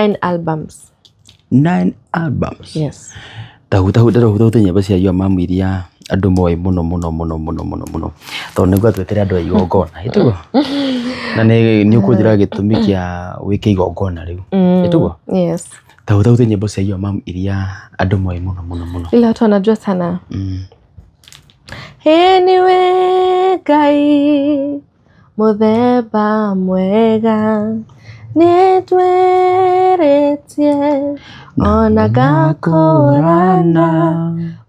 9 albums. 9 albums. Yes. Tahu tenya basi ayo mamu iria andu moy muno. To negwa twetera andu igongona. Itugo. Na ni ukujira gitumi kia wike igongona riu. Itugo. Yes. Tahu tenya basi ayo mamu iria andu moy muno. Ila watu wanajua sana. Anyway, Ngai muthemba mwega nitweretie ona gakorana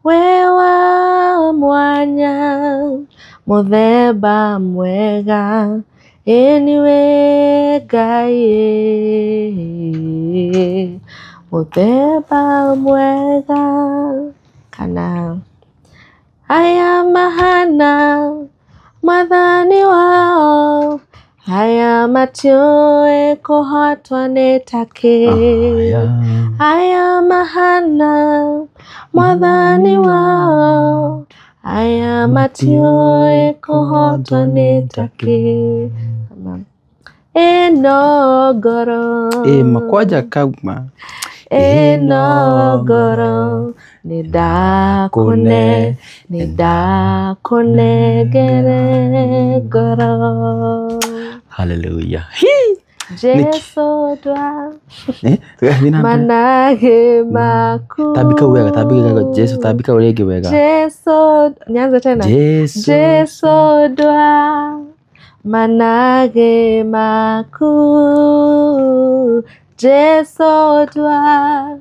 wewa mwanya muthemba mwega anyway, Ngai muthemba mwega kana haya mahana mwathani wao haya matioe kuhotwa nitake haya mahana mwathani wao haya matioe kuhotwa nitake enogoro makwaja kauma enogoro nidakune gere goro. Hallelujah. Jesu dwa manage maku tabika Jesu tabika urege wega Jesu nyanza tena Jesu dwa manage maku Jesu dwa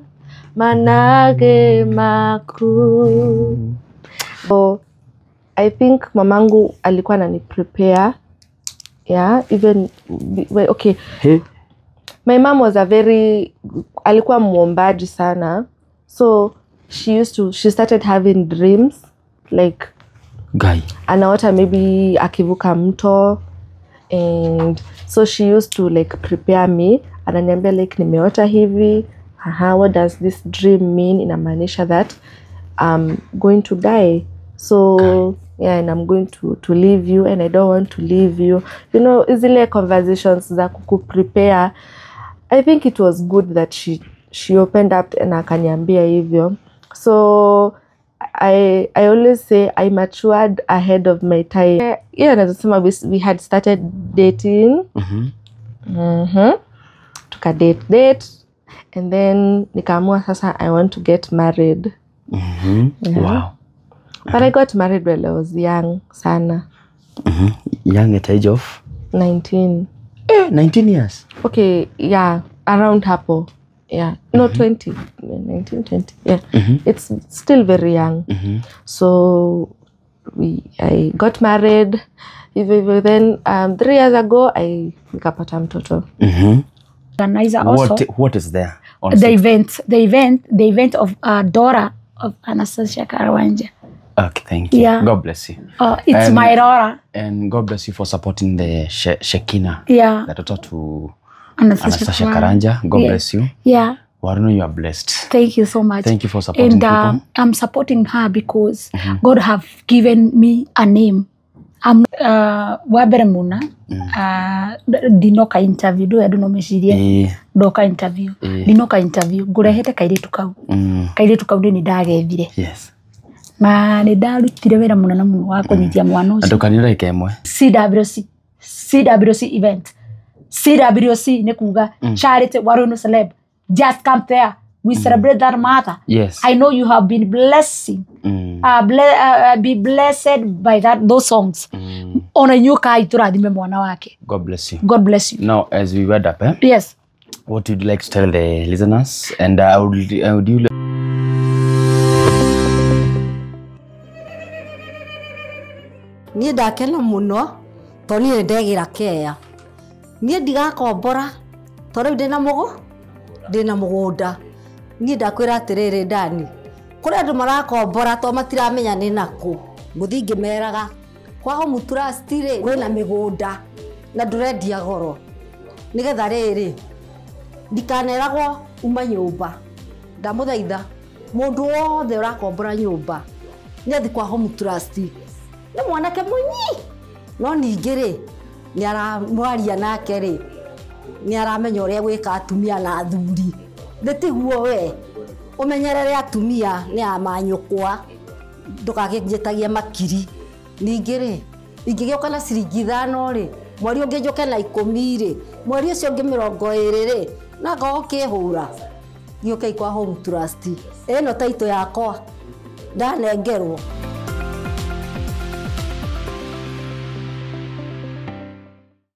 manage maku. So I think mamangu alikuwa anani prepare. Yeah, even okay. Hey. My mom was alikuwa muombaji sana. So she started having dreams like guy anaota maybe akivuka mto, and so she used to like prepare me. Ananiambia like nimeota hivi. What does this dream mean? Inamaanisha that I'm going to die. So yeah, and I'm going to leave you, and I don't want to leave you. You know, zile conversations za kuprepare. I think it was good that she opened up and akaniambia hivyo. So I always say I matured ahead of my time. Yeah, nasema we had started dating. Tuka date. And then nikaamua sasa I want to get married. Yeah. Wow. But I got married when I was young sana. Young at age of 19. 19 years. Okay, yeah, around hapo. Yeah. No, 20. 19, 20. Yeah. It's still very young. So I got married. Then 3 years ago I nikapata mtoto. What is there? The event of daughter of Anastasia Karwanja. Okay, thank you. Yeah. God bless you. It's my daughter. And God bless you for supporting the Shekinah. Yeah. That daughter to Anastasia Karanja. God bless you. Yeah. Warno, you are blessed. Thank you so much. Thank you for supporting people. I'm supporting her because God have given me a name. I'm wabere muna dinoka interview do edu no meshirie doka interview dinoka interview ngurehete kairitu kau ni ndagethire. Yes. Na ni ndarutire wira munana muno wa kunyithia mwana ucio andukanira ikemwe CWC event. CWC ni kuga charity Warunu celeb. Just come there. We celebrate that mother. Yes. I know you have been blessing. Be blessed by those songs. Ona nyuka iturathime mwana wake. God bless you. God bless you. Now, as we wrap up, yes. What would you like to tell the listeners? And I would you Niĩ ndakena muno toni ndegira kea. Niĩ ndigakombora tondũ ndina mũgũnda. Niĩ ndakwĩra atĩrĩrĩ Dani. Kũrĩ andũ marakombora to matiramenya nĩ nakũ. Mũthingi meraga kwa Home Trust rĩ kwĩna mĩgũnda na ndũrendia goro. Nĩgetha rĩrĩ ndikaneragwo uma nyũmba. Ndamũthaitha mũndũ wothe ũrakombora nyũmba nĩ athi kwa Home Trust. Nĩ mwanake mũnyi no ningĩ rĩ nĩ aramwaria nake rĩ ni aramenya uria gwika atumia na athuri nditiguo we umenyerere atumia ni amanyukwa ndukagijetagia makiri ningi ri ingigioka na ciringi 5 ri mweri ungi njoke na 10 ri mweri ucio ungi 20 ri na ngokihura gioke ikwa home trust eno taito yakwa ndanengerwo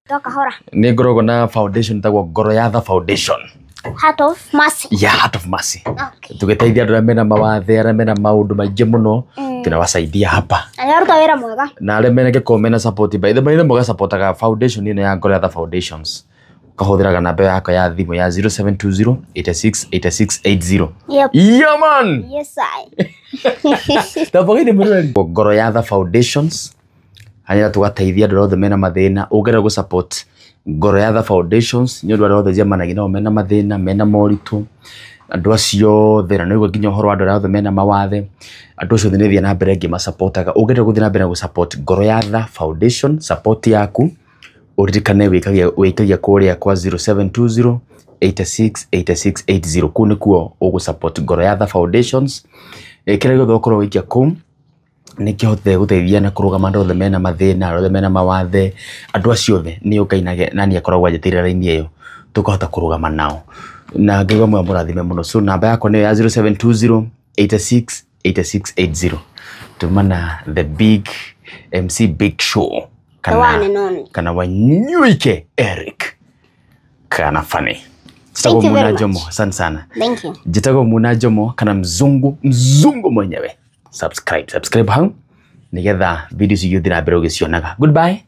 Toka hora. Nĩ ngoragwo na foundation tagwo Ngoro Yatha Foundation. Heart of Mercy. Yeah, Heart of Mercy. Okay. Tũgĩteithia andũ arĩa mena mawathe, arĩa mena maũndũ maingĩ mũno, tunawasaidia hapa. Anaruta wĩra mwega. Na arĩa mena mena support by the way, mũga supportaga foundation ĩno ya Ngoro Yatha Foundations. Ukahũthĩraga namba yako ya thimũ ya 0720 868680. Yep. Yeah man. Yes I. Tabagĩire mũrũri. Ngoro Yatha Foundations. Hanyira tugateithia andũ othe mena mathĩna, ũgerera gũ support Ngoro Yatha Foundations, nĩ andũ othe jemanagi nao mena mathĩna, mena moritũ. Andũ acio thĩna nĩ ũguo nginya ũhoro wa andũ othe mena mawathe. Andũ acio nĩ thia na mbere ngĩma supportaga. Ũgerera gũthie na mbere gũ support Ngoro Yatha Foundation, support yaku. Uririkane wĩkagia kũrĩa kwa 0720 868680 kũu nĩkuo ũgũ support Ngoro Yatha Foundations. Kĩrĩa gĩothe ũkorwo wĩkia kũu nĩ kĩhote gũteithia na kũrũgama andũ othe mena mathĩna, andũ othe mena mawathe, andũ acio othe nĩ ũkainage na nĩ akoragwo anjĩtĩire raini ĩyo tũkahota kũrũgama nao. Na ngĩgwa mwe mũrathime mũno. So namba yako nĩyo ya 0720 868680. Tumana the big MC Big Show. Kana Wanyuike Eric kana Fanny. Jitagwo Muna Jomo. Asante sana. Thank you. Jitagwo Muna Jomo kana mzungu mwenyewe. Subscribe hau nigetha videos igĩthira na mbere ũgĩcionaga. Goodbye.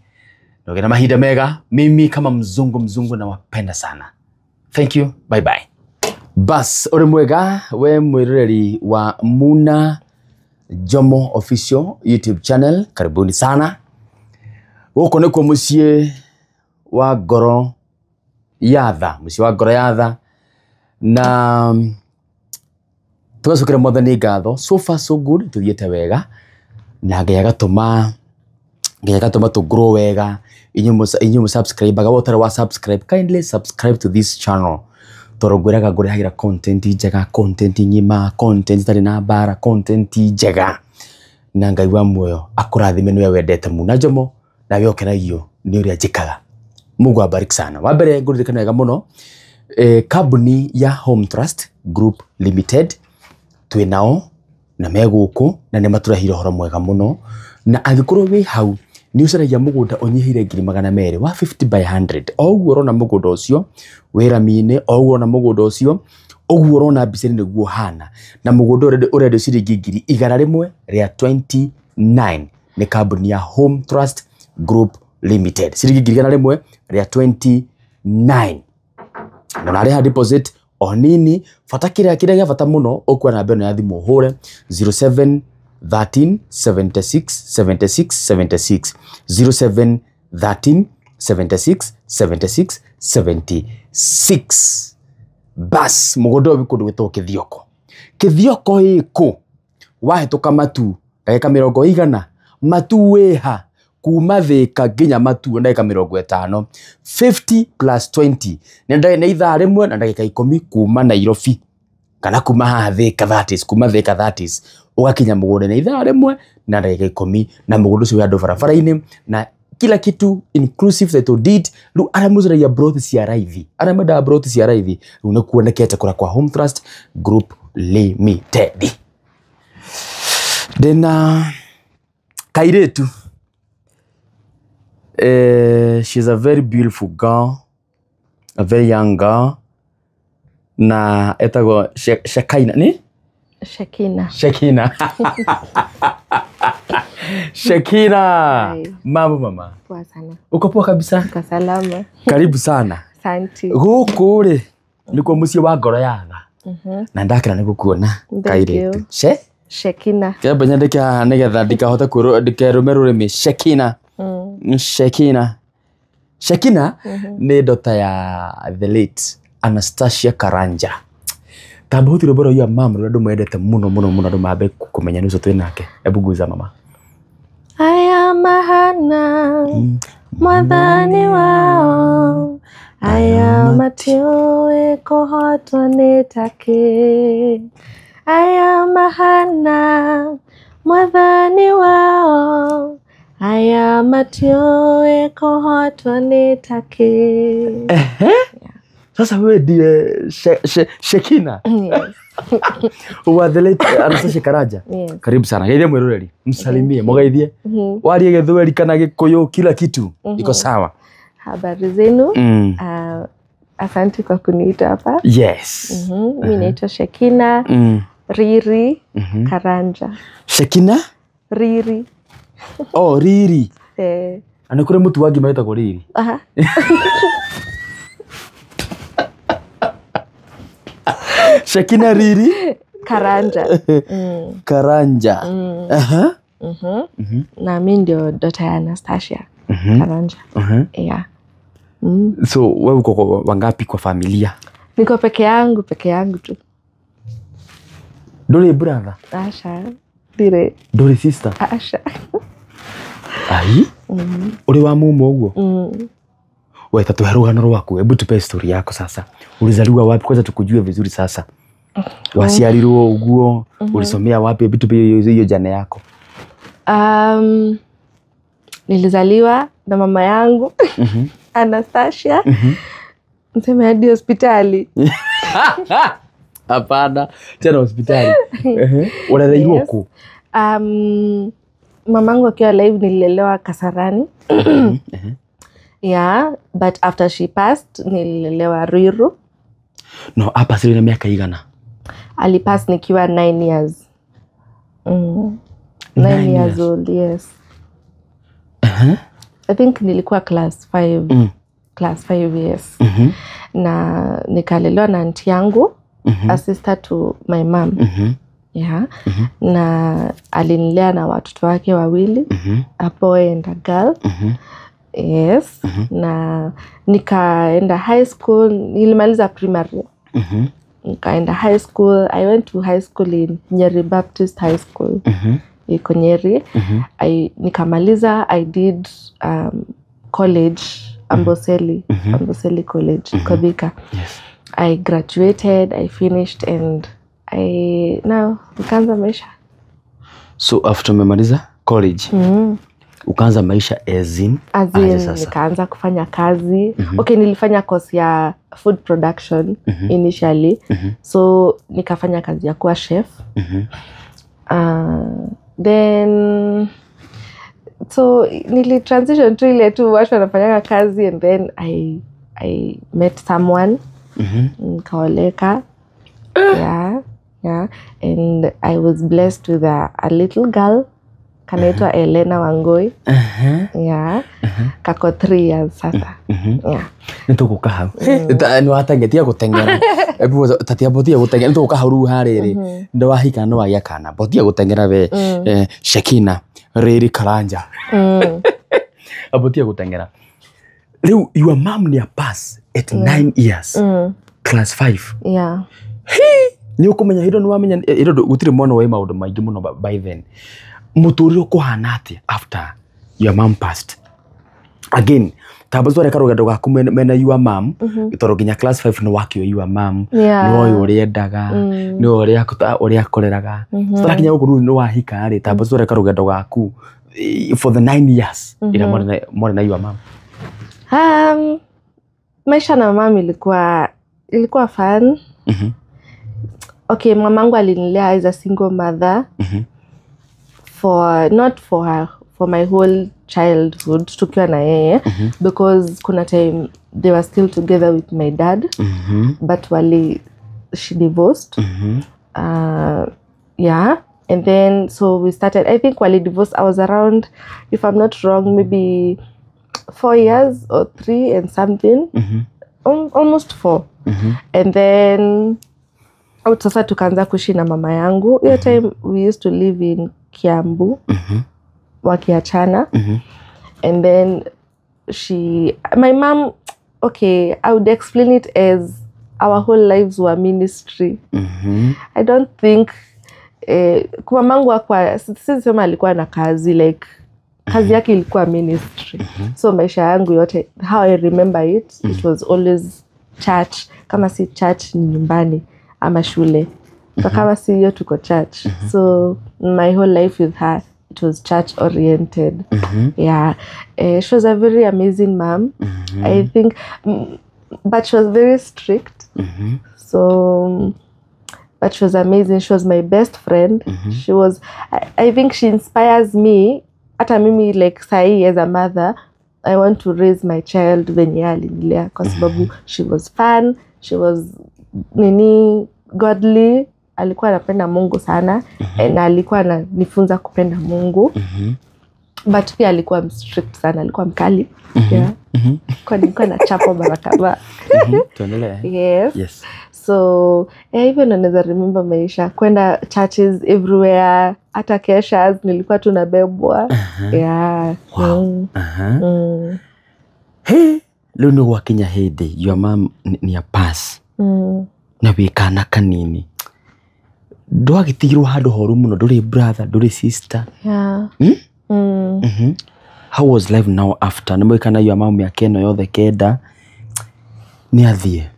Nogena mahinda mega. Mimi kama mzungu na wapenda sana. Thank you. Bye bye. Bas, uri mwega we mwiroreri wa Muna Jomo Official YouTube channel. Karibuni sana. Huko niko muciĩ wa Ngoro Yatha, muciĩ wa Ngoro Yatha na tugacukĩra Mwathani ngatho. So far so good, tuthiĩte wega na Ngai agatũma tu grow wega. Inyuĩ subscribe ga wotara wa subscribe, kindly subscribe to this channel. Toro ngwĩraga ngũrehagĩra content njega, content nyima, content tarĩ na bara, content njega. Na Ngai wa muoyo akũrathime nĩwe wendete Muna Jomo na wĩokenagio nĩ ũrĩa njĩkaga. Mungu abariki sana. Wa mbere ngũririkana wega mũno kambuni ya Home Trust Group Limited twĩ nao na megũkũ na nĩ matũrehire ũhoro mwega mũno. Na angĩkorwo wĩ hau nĩ ũcaragia mũgũnda ũnyihĩire 200,000 wa 50 by 100, o ũguo ũrona mũgũnda ũcio wĩ rami-inĩ, o ũguo ũrona mũgũnda ũcio, ũguo ũrona mbica-inĩ nĩguo hana, na mũgũnda ũrendio ciringi 129 nĩ kambuni ya Home Trust Group Limited. Ciringi 100 rĩa 29 na narĩha deposit o nini. Bata kĩrĩa gĩa bata mũno ũkuona namba ĩno ya thimũ ũhũre 0713 76 76 76 0713 76 76 76. Bas mũgũnda ũyũ kũndũ gwĩtagwo Kĩthioko. Kĩthioko ĩkũ wahĩtũka Matu ndagĩka 100 Matu wĩha kuma Thĩka nginya Matu ndagĩka 50 50 plus 20 nĩ ithaa rĩmwe na ndagĩka 10 kuma Nairobi kana kuma haha Thĩka that is kuma Thĩka that is ũgakinya mũgũnda nĩ ithaa rĩmwe na ndagĩka 10 na mũgũnda ũcio wĩ handũ barabara-inĩ na kila kitu inclusive title deed. Rĩu arĩa mũcaragia broti cia raithi, arĩa mendaga broti cia raithi, rĩu nĩ kuonekete kũrĩa kwa Home Trust Group Limited. Ndĩna kairĩtu. She's a very beautiful girl, a very young girl. Na etagwo Shekina ni? Shekina. Shekina. Hi. Mama. Poa sana. Uko poa kabisa? Uko salama. Karibu sana. Asante. Gũkũ rĩ nĩkuo mũciĩ wa Ngoro Yatha. Na ndakĩra nĩ gũkuona kairĩtu. Shekina. Kĩamba nyandĩke haha nĩgetha ndikahote ndĩkerũme rũrĩmĩ. Shekina. Shekina nĩ ndota ya the late Anastasia Karanja. Tambo hutire bora ya mama rũrĩa andũ mendete mũno andũ mambe kũmenya nĩcio twĩ nake. Ebu guza mama. Aya mahana Mwathani wao aya matiũĩ kũhotwo nĩ takĩ, aya mahana mwathani wao, aya matiũĩ kũhotwo nĩ takĩ. Sasa wewe ndiye Shekina. Yes. Uwathelete Anastasia Karanja. Yes. Karibu sana. Geithia mwiroreri. Msalimie, mugeithie. Warie Gĩthweri kana Gĩkũyũ, kila kitu iko sawa. Habari zenu. Asante kwa kuniita hapa. Yes. Mimi naitwa Shekina Riri Karanja. Shekina Riri. Oh, Riri. Ana kure mutu wangi maitagwo Riri. Aha. Shekina Riri Karanja. Karanja. Aha. Na mimi ndio daughter ya Anastasia Karanja. Yeah. So wewe uko wangapi kwa familia? Niko peke yangu tu. Nduri brother? Asha. Dire. Nduri sister? Asha. Ai? Uri wa mumo uguo? Wewe tatuhe rugano rwaku, hebu tupe story yako sasa. Ulizaliwa wapi kwanza tukujue vizuri sasa? Waciarirwo uguo, ulisomea wapi, hebu tupe hiyo jana yako. Nilizaliwa na mama yangu Anastasia. Mseme hadi hospitali. Hapana, tena hospitali. Unadhaiwa huko? Mamangu akiwa live nililelewa Kasarani. Yeah, but after she passed nililelewa Ruiru. No, hapa sasa ni miaka igana? Alipass nikiwa 9 years. 9 years old, yes. I think nilikuwa class 5. Class 5 years. Na nikalelewa na aunti yangu, a sister to my mom. Yeah. Na alinilea na watoto wake wawili, a boy and a girl. Yes. Na nikaenda high school, nilimaliza primary. Nikaenda high school. I went to high school in Nyeri Baptist High School. Iko Nyeri. Nikamaliza, I did college, Amboseli College, Kodhika. Yes. I graduated, I finished, and now nikaanza maisha. So after umemaliza college, ukaanza maisha as in nikaanza kufanya kazi. Okay, nilifanya course ya food production initially. So nikafanya kazi ya kuwa chef. Then so nili transition to ile tu watu wanafanya kazi, and then I met someone. Nikaoleka. Yeah. And I was blessed with a little girl. Kanaitwa Elena Wangoi. Yeah. Kako 3 years sasa. Yeah. Nituguka hau. Ni watangetia gutengera. Ebu tatia botia gutengera. Nituguka hau ru hariri. Ndo wahika no waya kana. Botia gutengera we Shekina Riri Karanja. Abotia gutengera. Leo your mom ni a pass at 9 years. Class 5. Yeah. Ni ukumenya hido niwamenya hido gutire mwana wa maundu maingi muno by then. Muturire kuhana atia after your mom passed? Again, tabazo reka rugendo gaku mena your mom, itoro ginya class 5 no wakio your mom, no uri endaga, no uri akoreraga. Stra ginya gukuru no wahika ari tabazo reka rugendo gaku for the 9 years ila more na your mom. Maisha na mama ilikuwa fun. Okay, mamangu alinilea as a single mother. Not for my whole childhood tukiwa na yeye, because kuna time they were still together with my dad, but she divorced. Yeah, and then so we started, I think divorced I was around, if I'm not wrong, maybe 4 years or 3 and something. Almost 4. And then sasa tukaanza kuishi na mama yangu. Hiyo time we used to live in Kiambu. Wakiachana. And then my mom, okay, I would explain it as our whole lives were ministry. I don't think kwa mamangu sisi sema alikuwa na kazi, like kazi yake ilikuwa ministry. So maisha yangu yote, how I remember it, it was always church. Kama si church ni nyumbani ama shule. So kama si hiyo tuko church. So my whole life with her, it was church oriented. Yeah. She was a very amazing mom. I think, but she was very strict. So, but she was amazing. She was my best friend. She was, I think she inspires me. Hata mimi, like, sahi as a mother, I want to raise my child venye alinilea kwa sababu she was fun, she was godly, alikuwa anapenda Mungu sana, na alikuwa ananifunza kupenda Mungu. But pia alikuwa strict sana, alikuwa mkali. Yeah. Kwa nilikuwa na chapo barakaba. Yes. So, even naweza remember maisha, kwenda churches everywhere, hata keshas, nilikuwa tunabebwa. Yeah. Wow. Hey, leo ni wakinya hede, your mom ni a pass. Na wikana kanini. Ndwagitigirwo handu horu muno, nduri brother, nduri sister. Yeah. How was life now after? Nimwikana your mom yake no yothe kenda ni athie.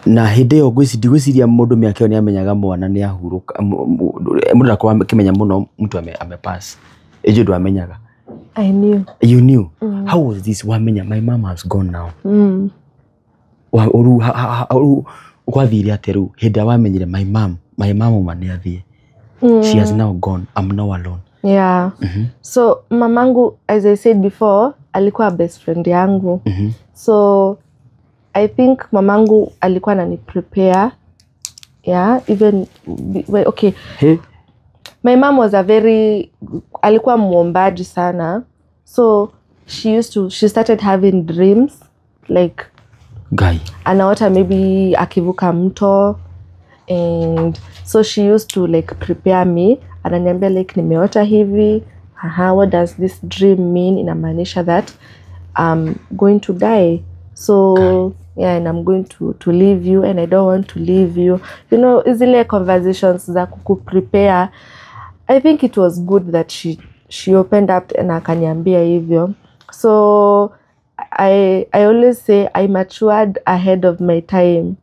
Na hinde yo gwiciria mundu miake yo ni amenyaga mwana ni ahuruka mundu nakwa kimenya muno mtu amepass ejo ndo amenyaga. I knew. You knew. How was this? Wamenya my mom has gone now. Ukwathire ateru hinde wamenyire my mom mani athie. She has now gone. I'm now alone. Yeah. So mamangu, as I said before, alikuwa best friend yangu. So I think mamangu alikuwa anani prepare. Yeah, even okay. Hey. My mom was alikuwa muombaji sana. So she started having dreams like guy. Anaota maybe akivuka mto, and so she used to like prepare me. Ananiambia like nimeota hivi. What does this dream mean? Inamaanisha that I'm going to die. So yeah, and I'm going to leave you, and I don't want to leave you. You know, zile conversations za kuprepare. I think it was good that she opened up and akaniambia hivyo. So I always say I matured ahead of my time.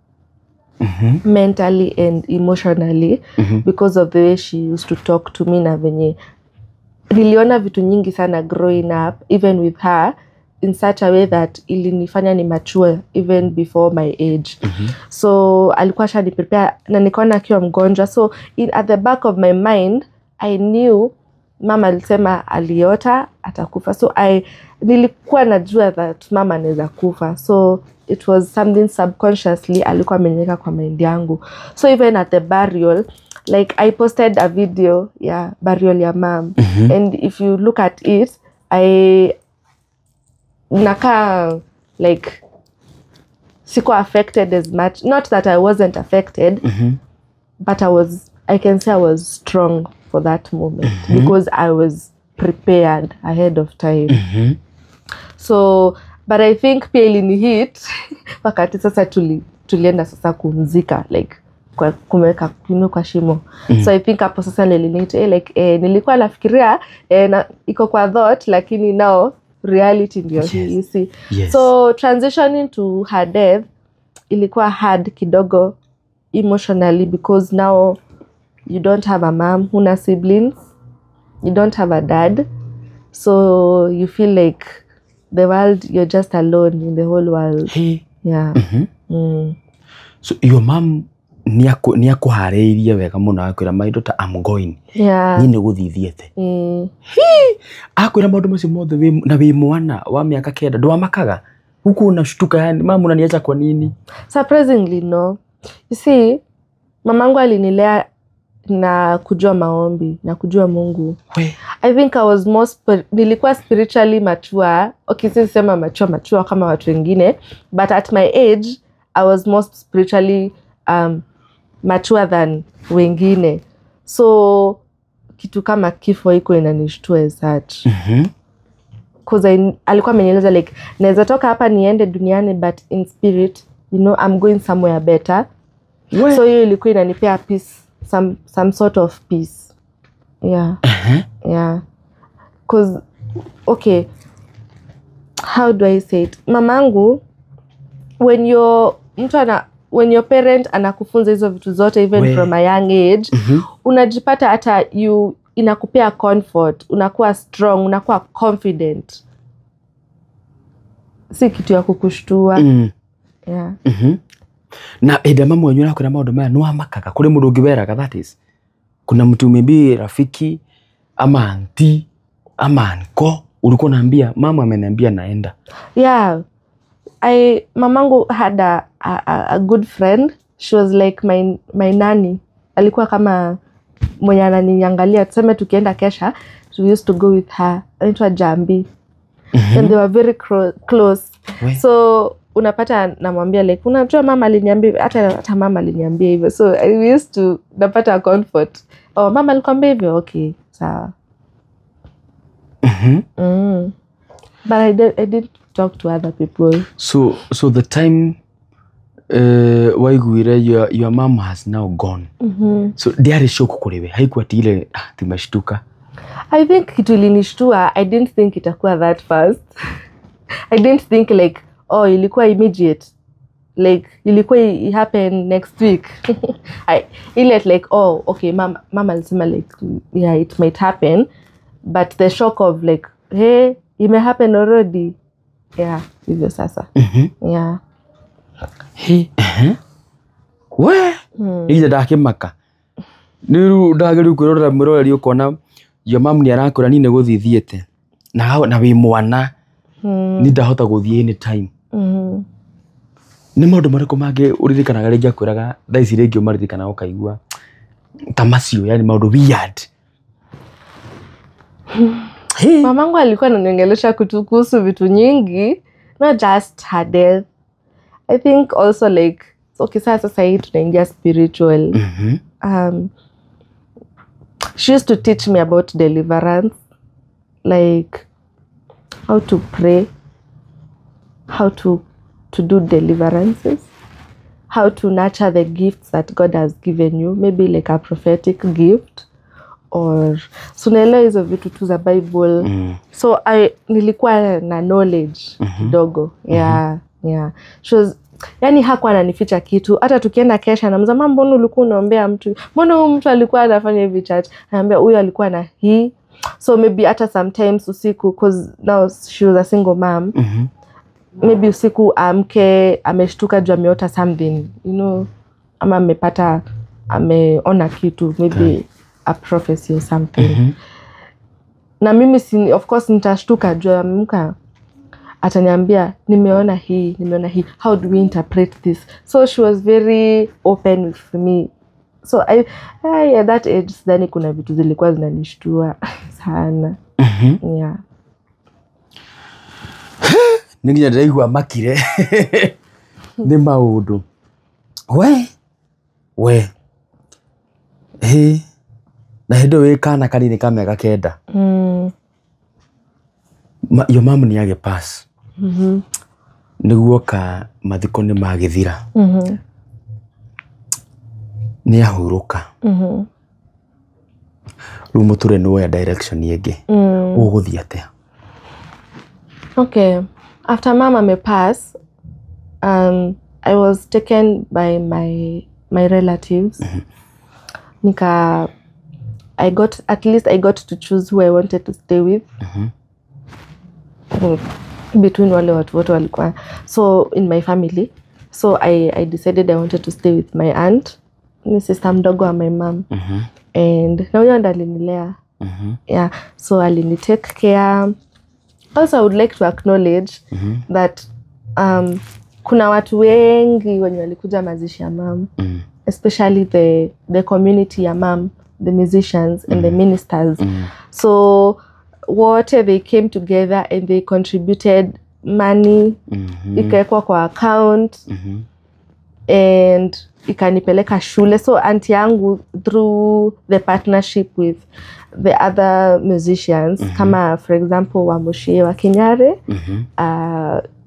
Mentally and emotionally, because of the way she used to talk to me na venye niliona vitu nyingi sana growing up, even with her, in such a way that ilinifanya ni mature even before my age. So alikuwa shani prepare na nikaona akiwa mgonjwa. So at the back of my mind, I knew mama alisema aliota atakufa. So nilikuwa najua that mama anaweza kufa. So it was something subconsciously alikuwa amenyeka kwa mind yangu. So even at the burial, like I posted a video, burial ya mom. And if you look at it, naka like siko affected as much. Not that I wasn't affected, but I can say I was strong for that moment because I was prepared ahead of time. So, but I think pia ilini hit wakati sasa tulienda sasa kumzika, like kumweka kwa shimo. So I think hapo sasa nilikuwa nafikiria iko kwa thought, lakini now reality ndio hii, you see. So transitioning to her death ilikuwa hard kidogo emotionally, because now you don't have a mom, huna siblings, you don't have a dad, so you feel like the world, you're just alone in the whole world. Yeah. So your mom ni akuhareirie wega muno, akwira maido ta I'm going. Nyine guthithiete. Akwira maundu macio mothe na wi mwana wa miaka 9 ndwamakaga huku unashtuka, yani mama unaniacha kwa nini? Surprisingly no. You see, mamangu alinilea na kujua maombi na kujua Mungu. I think I was nilikuwa spiritually mature. Okay, sisema mature kama watu wengine, but at my age I was most spiritually mature than wengine. So kitu kama kifo iko inanishtua as such. Because alikuwa amenieleza like naweza toka hapa niende duniani, but in spirit, you know, I'm going somewhere better. So hiyo ilikuwa inanipea peace, some sort of peace. Yeah. Yeah. cause okay, how do I say it? Mamangu, when your parent anakufunza hizo vitu zote even from a young age, unajipata hata inakupea comfort, unakuwa strong, unakuwa confident. Si kitu ya kukushtua. Yeah. Na mama wenyewe na kuna maundu maya no amakaka kuri mundu ngiberaga, that is kuna mtu maybe rafiki ama auntie ama anko ulikuwa unaambia mama ameniambia naenda? Yeah, mamangu had a good friend. She was like my nanny. Alikuwa kama mwenye ananiangalia, tuseme tukienda kesha, we used to go with her. Anaitwa Jambi. And they were very close. So unapata namwambia like unajua mama aliniambia, hata mama aliniambia hivyo. So we used to napata comfort. Oh, mama alikwambia hivyo, okay, sawa. But I didn't talk to other people. So the time waiguire your mom has now gone. So diari shock kuriwe haikuwa ile timashtuka? I think kitu ilinishtua. I didn't think itakuwa that fast. I didn't think like ilikuwa immediate, like ilikuwa it happen next week. Ile like okay, mama alisema like yeah, it might happen, but the shock of like hey, it may happen already. Yeah, hivyo sasa. Yeah. He we ile ndakimaka niru ndageri kwirora mwiroreri ukona your mom ni arakura nine guthithiete na wi mwana ni ndahota guthie any time. Ni maundu mariko mange uririkanaga ringi akwiraga thaici ringi umaririkana ukaigua tamacio, yani maundu weird? Mamangu alikuwa ananiongelesha kuhusu vitu nyingi, not just her death. I think also like okay, sasa hii tunaingia spiritual. She used to teach me about deliverance, like how to pray, how to do deliverances, how to nurture the gifts that God has given you, maybe like a prophetic gift or sunaelewa hizo vitu tu za Bible. So nilikuwa na knowledge kidogo. Yeah. She was, yani hakuwa ananificha kitu. Hata tukienda kesha na mzama, mbona ulikuwa unaombea mtu? Mbona huyu mtu alikuwa anafanya hivi church? Anambia huyu alikuwa na hii. So maybe hata sometimes usiku, because now she was a single mom. Maybe usiku amke ameshtuka juu ameota something, you know, ama ameona kitu, maybe a prophecy or something. Na mimi of course nitashtuka juu amka, ataniambia nimeona hii, how do we interpret this? So she was very open with me. So at that age then kuna vitu zilikuwa zinanishtua sana. Yeah. Ninginya ndaigua makire ni maundu we na hindo wikana kanini kamega kenda. Your mom ni age pass. Niguo ka mathiko ni magithira. Ni ahuruka. Rumo ture no ya direction yenge. Uguthia atia? Okay, after mama me pass, I was taken by my relatives. I got to choose who I wanted to stay with. Between wale watu wote walikuwa. So in my family, so I decided I wanted to stay with my aunt, my sister mdogo wa my mom. And na huyo ndo alinilea. Yeah, so alini take care. Also I would like to acknowledge that kuna watu wengi wenye walikuja mazishi ya mom, especially the community ya mom, the musicians and the ministers. So they came together and they contributed money, ikawekwa kwa account, and ikanipeleka shule. So auntie yangu, through the partnership with the other musicians, kama for example Wamushie wa Kinyare,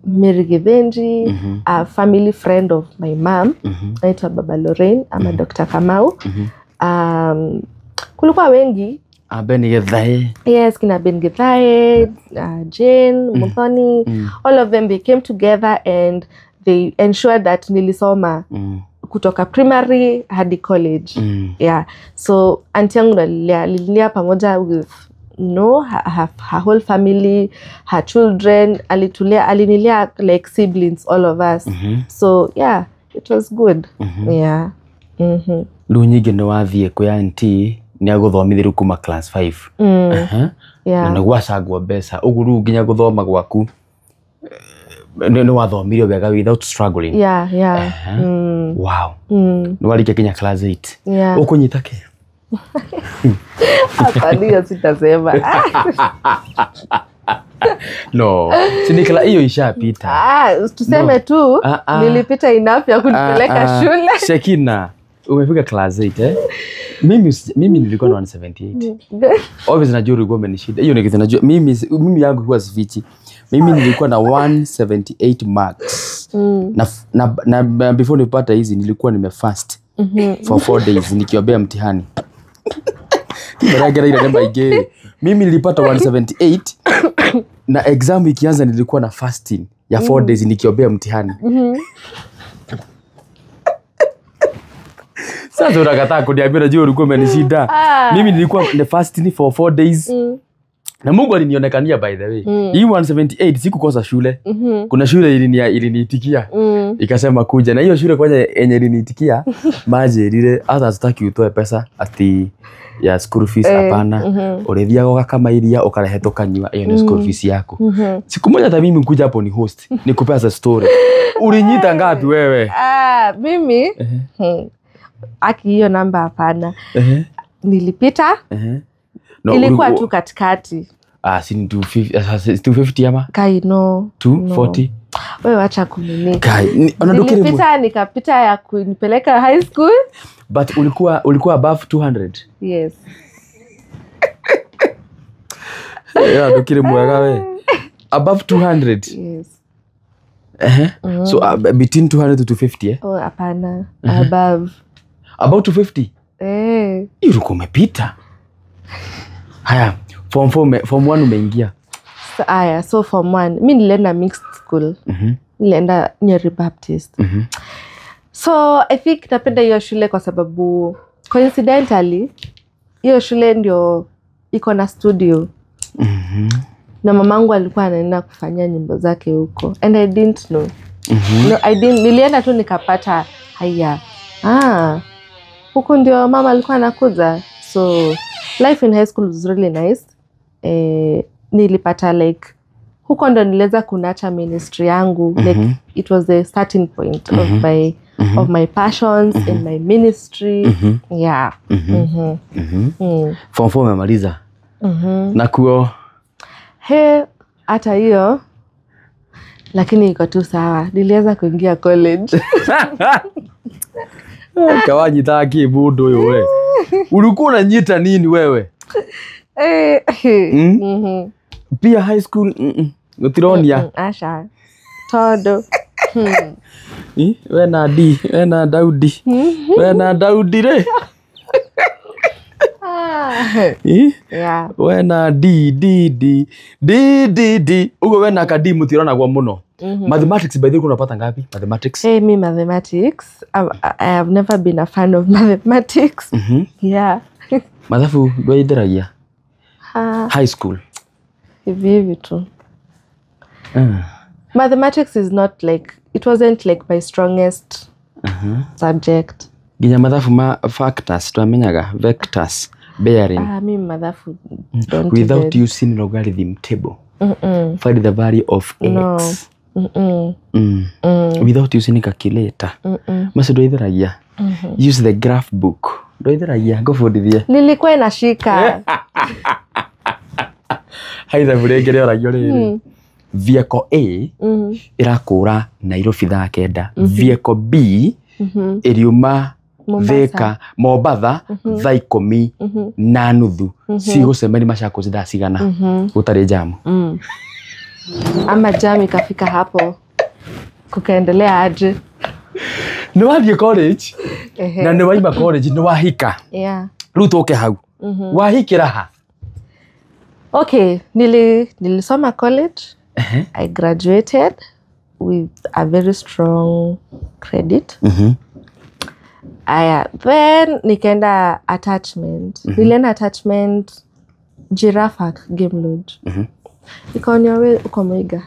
Mary Givenji, a family friend of my mom, anaitwa Baba Lorraine ama Dr. Kamau. Kulikuwa wengi Beni Githae. Yes, kina Ben Githae, Jane, Muthoni, all of them, they came together and they ensured that nilisoma kutoka primary hadi college. Yeah. So auntie yangu alilia pamoja with her whole family, her children, alinilia like siblings, all of us. So yeah, it was good. Yeah. Ndu nyingi ni wathie kwa auntie ni aguthomithiru kuma class 5. Yeah. Na gwacagwo mbeca uguru nginya guthoma gwaku ni wathomirio wega without struggling. Yeah, yeah. Wow. Ni walikia kinya class 8. Yeah. Ukunyita ke? Hapa ndio sitasema. No, sinikala hiyo ishapita. Tuseme tu nilipita enough ya kunipeleka shule. Shekina, umefika class 8 Mimi nilikuwa na 178. Obviously najua ulikuwa umenishida. Hiyo ni kitu najua. Mimi yangu huwa sifichi. Mimi nilikuwa na 178 marks. Na before nipata hizi nilikuwa nimefast for 4 days nikiombea mtihani. Kibaragera ile namba ige. Mimi nilipata 178 na exam ikianza nilikuwa na fasting ya 4 days nikiombea mtihani. Sasa unakataa kuniambia najua ulikuwa umenishida. Mimi nilikuwa na fasting for 4 days. Na Mungu alinionekania by the way. Hii 178 sikukosa shule. Kuna shule iliniitikia. Ikasema kuja na hiyo shule kwanza yenye iliniitikia maji ile hata sitaki utoe pesa ati ya school fees hapana. Urethiaga kama iria ukarehe tokanywa hiyo ni school fees yako. Siku moja hata mimi nikuja hapo ni host nikupe za story. Ulinyita ngapi wewe? Mimi aki hiyo namba hapana. Nilipita. No, ilikuwa tu katikati. Si 250 ama? Kai no. 240. Wewe acha kunini. Kai, nilipita nikapita ya kunipeleka high school. But ulikuwa above 200? Yes. Yeah, ndokire mwega we. Above 200? Yes. So between 200 to 250 Oh, hapana. Above. About 250? Ulikuwa umepita. Haya, form 1 umeingia. So form 1 mimi nilienda mixed school. Nilienda Nyeri Baptist. So I think napenda hiyo shule kwa sababu coincidentally hiyo shule ndio iko na studio. Na mamangu alikuwa anaenda kufanya nyimbo zake huko and I didn't know. No, nilienda tu nikapata haya. Huko ndio mama alikuwa anakuza. So life in high school was really nice. Nilipata like huko ndo niliweza kunacha ministry yangu. Like it was the starting point of my passions in my ministry. Yeah. Form 4 umemaliza. Na kuo hata hiyo lakini iko tu sawa. Niliweza kuingia college. Kawanyita kibudu wewe. Ulikuwa unanyita nini wewe? Pia high school utironia. Asha. Todo. We na Daudi. We na Daudi re. Yeah. We na D. Ugo we na kadi mutirona gwa muno. Mathematics by the way unapata ngapi? Mathematics? Me mathematics. I have never been a fan of mathematics. Yeah. Mathafu ndwaitheragia? High school. Hivi tu. Mathematics is not like, it wasn't like my strongest subject. Ginya mathafu ma factors twamenyaga vectors bearing. Mimi mathafu don't without using logarithm table. Find the value of x. Without using calculator. Mase ndwaitheragia? Use the graph book. Ndwaitheragia ngobundithie. Nilikuwa inashika. Haitha burengere oragio riri. Vehicle A irakura Nairobi thaa 9. Vehicle B iriuma Thika Mombatha thaa 10:30. Cigũcemania Machakos thaa cigana gutari jamu. Ama jam ikafika hapo kukaendelea aje? Ni wathie college na ni waima college ni wahika. Yeah. Rĩu tũke hau. Wahikĩra ha? Okay, nilisoma college. I graduated with a very strong credit. Then nikaenda attachment. Nilienda attachment Giraffe Game Lodge. Iko on your way uko Muiga.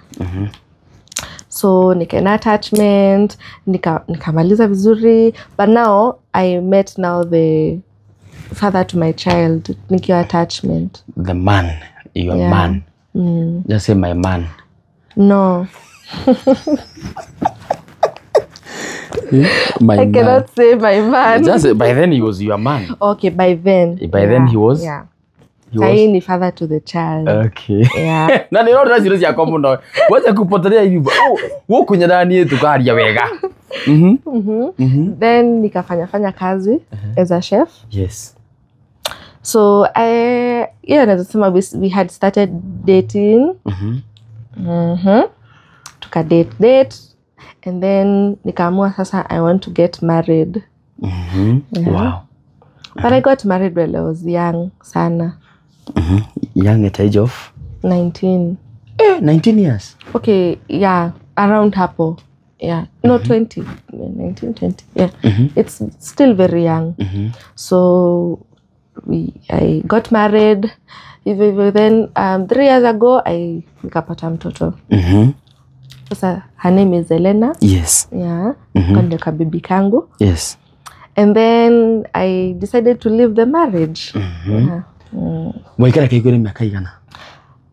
So nikaenda attachment, nikamaliza vizuri, but now I met now the father to my child, nikiwa attachment. The man, your man. Just say my man. No. My I cannot say my man. Just by then he was your man. Okay, by then. Then he was? Yeah. He was? Sahi ni father to the child. Okay. Yeah. Na ni roho zile za komo ndo. Wacha kupotelea hivi. Wewe kunyadani tukaria wega. Then nikafanya kazi as a chef. Yes. So nasema we had started dating. Tuka date and then nikaamua sasa I want to get married. Wow. But I got married when I was young sana. Young at age of 19. 19 years. Okay, yeah, around hapo. Yeah, no 20, 19, 20. Yeah, it's still very young. So I got married. Then 3 years ago I nikapata mtoto. Sasa her name is Elena. Yes. Yeah, kando kabibi kangu. Yes. And then I decided to leave the marriage. Mwaikara kaigore miaka igana?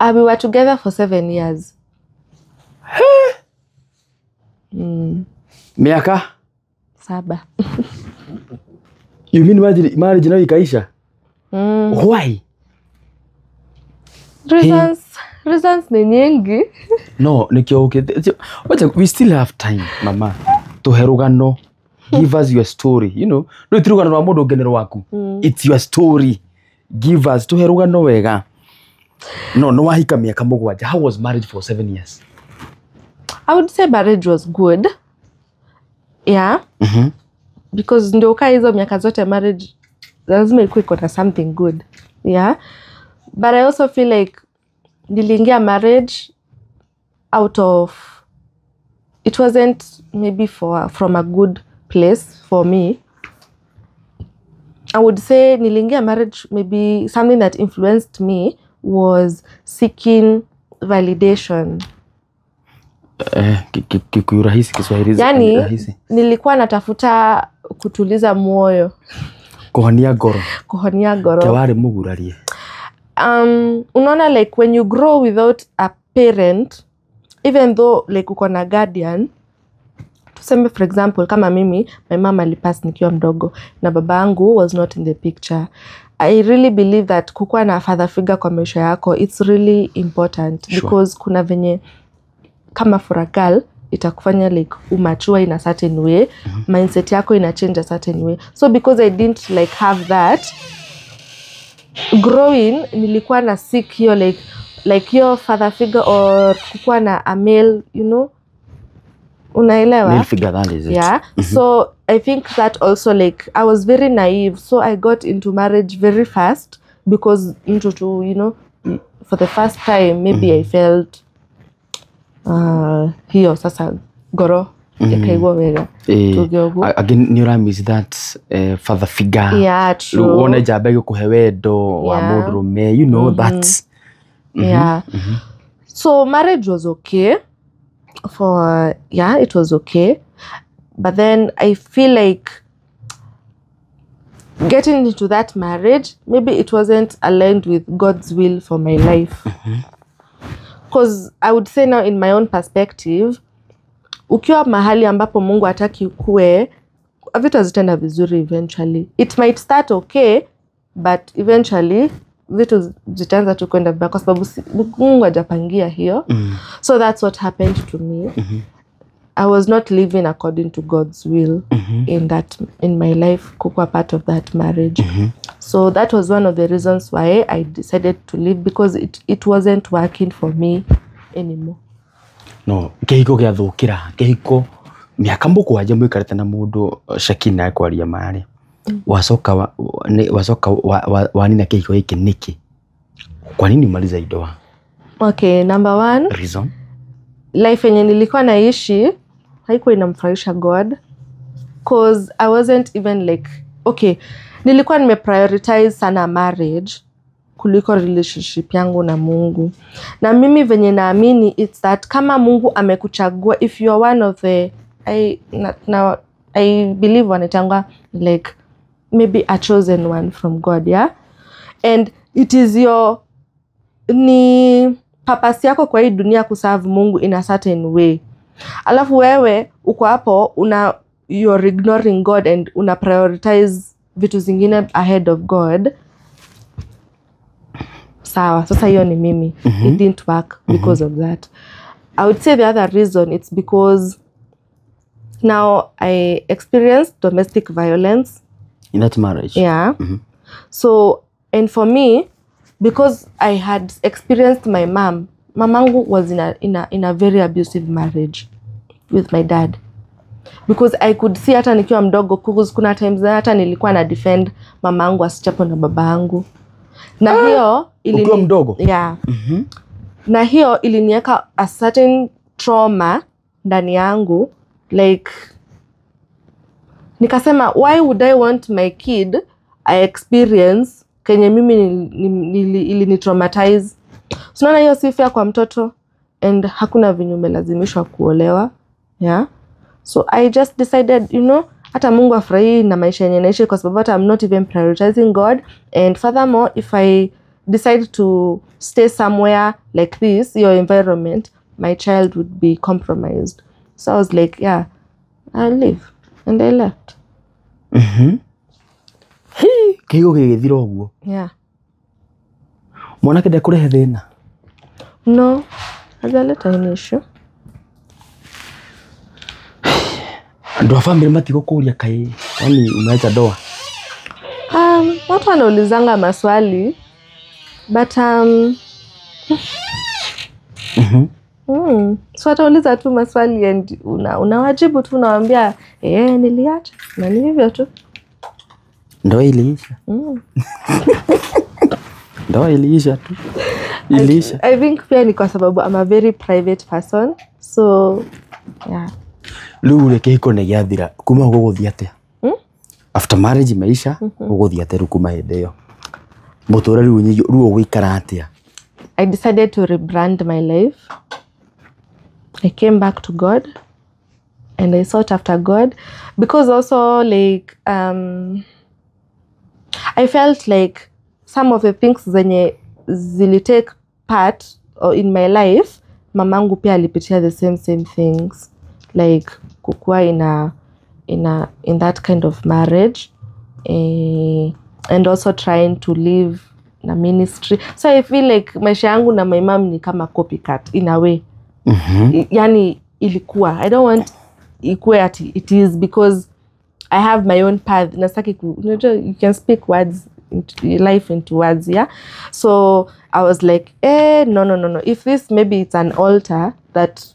We were together for 7 years. Miaka? 7. You mean marriage na ikaisha? Why? Reasons ni nyingi. No, nikio okay. We still have time, mama. Tuherugano. Give us your story, you know. No itirugano rwa mundu ngenero waku. It's your story. Give us tuherugano wega. No wahika miaka mugwanja. How was marriage for 7 years? I would say marriage was good. Yeah. Because ndio kaa hizo miaka zote marriage lazima ikuwe iko something good. Yeah. But I also feel like niliingia marriage out of, it wasn't maybe from a good place for me. I would say niliingia marriage, maybe something that influenced me was seeking validation. Rahisi Kiswahili. Yani rahisi. Nilikuwa natafuta kutuliza moyo. Kuhonia goro. Kewari mugurarie. Unaona, like when you grow without a parent, even though like uko na guardian, tuseme for example kama mimi, my mom alipass nikiwa mdogo na babangu was not in the picture. I really believe that kukuwa na father figure kwa maisha yako, it's really important. Sure. Because kuna venye kama for a girl itakufanya like umachua in a certain way, mindset yako ina change a certain way. So because I didn't like have that growing, nilikuwa na seek hiyo like your father figure or kukuwa na a male, you know, unaelewa? Male figure, that is it. Yeah. So I think that also like I was very naive, so I got into marriage very fast because you know, for the first time maybe I felt hiyo sasa goro ikaigwa wega. Again Nura miss that father figure. Yeah, true. Uone jabe gukuhe wendo wa mudurume, you know that. Yeah. So marriage was okay it was okay, but then I feel like getting into that marriage, maybe it wasn't aligned with God's will for my life. Because I would say now in my own perspective, ukiwa mahali ambapo Mungu hataki ukue, vitu hazitaenda vizuri eventually. It might start okay, but eventually vitu zitaanza tu kwenda vibaya kwa sababu Mungu hajapangia hiyo. So that's what happened to me. I was not living according to God's will in my life, kukuwa part of that marriage. So that was one of the reasons why I decided to leave, because it wasn't working for me anymore. No, kehiko giathukira, kehiko miaka mugwanja mwikarite na mundu Shakina kwaria mari. Wacoka wanina kehiko giki niki? Kwa nini umaliza ndoa? Okay, number 1, Reason? life yenye nilikuwa naishi haikuwa inamfurahisha God, cause I wasn't even like, okay, nilikuwa nimeprioritize sana marriage kuliko relationship yangu na Mungu. Na mimi venye naamini it's that kama Mungu amekuchagua, if you are one of the I believe wanatanga like maybe a chosen one from God, yeah, and it is your ni purpose yako kwa hii dunia kuserve Mungu in a certain way. Alafu wewe uko hapo you're ignoring God and una prioritize vitu zingine ahead of God. Sawa, sasa hiyo ni mimi. It didn't work because of that. I would say the other reason, it's because now I experienced domestic violence in that marriage. Yeah. So, and for me, because I had experienced my mamangu was in a very abusive marriage with my dad. Because I could see hata nikiwa mdogo, kuna times hata nilikuwa na defend mamangu asichapo na babangu. Na hiyo ukiwa mdogo? Yeah. Na hiyo ilinieka a certain trauma ndani yangu, like nikasema, why would I want my kid I experience kenye mimi ilini traumatize? So naona hiyo si fair kwa mtoto, and hakuna vinyume lazimishwa kuolewa. Yeah. So I just decided, hata Mungu afurahi na maisha yenye naishi, kwa sababu hata I'm not even prioritizing God. And furthermore, if I decide to stay somewhere like this, your environment, my child would be compromised. So I was like, yeah, I'll leave. And I left. Kigo gigithira uguo. Yeah. Mwanake ndakurehe thina? No, hajaleta any issue. Ndo family matiko kuria kai, kwani umeacha ndoa? Watu wanaulizanga maswali, but so watauliza tu maswali and unawajibu tu, unawaambia niliacha na ni hivyo tu. Ndoa iliisha. Ndoa iliisha tu. Iliisha. I think pia ni kwa sababu I'm a very private person, so yeah. Lure kiko ne yathira kuma guguthia atia? After marriage maisha guguthia atia kuma hindeo? Mutura riu gwikara atia? I decided to rebrand my life. I came back to God and I sought after God, because also like I felt like some of the things zenye zili take part in my life, mamangu pia alipitia the same things, like kukua in that kind of marriage, and also trying to live na ministry. So I feel like maisha yangu na my mom ni kama copycat in a way. Yani ilikuwa, I don't want ikuwe ati it is, because I have my own path. Nasaki you can speak words into life into words, yeah. So I was like, no. If this, maybe it's an altar that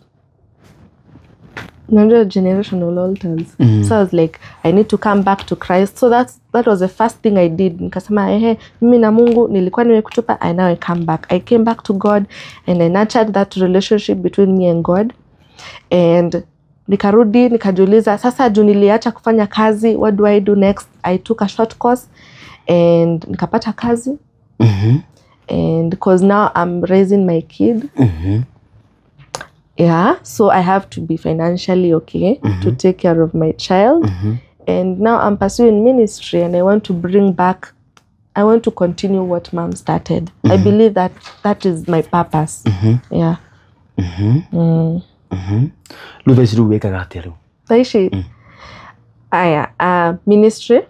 generational altars. So I was like, I need to come back to Christ. So that was the first thing I did. Nikasema, mimi na Mungu nilikuwa nimekutupa, I now I come back. I came back to God and I nurtured that relationship between me and God. And nikarudi nikajiuliza, sasa juu niliacha kufanya kazi, what do I do next? I took a short course and nikapata kazi. And because now I'm raising my kid. Yeah, so I have to be financially okay to take care of my child. And now I'm pursuing ministry, and I want to continue what mom started. I believe that is my purpose. Yeah. Lutha siru wekaga atia riu? Taishi. Ministry.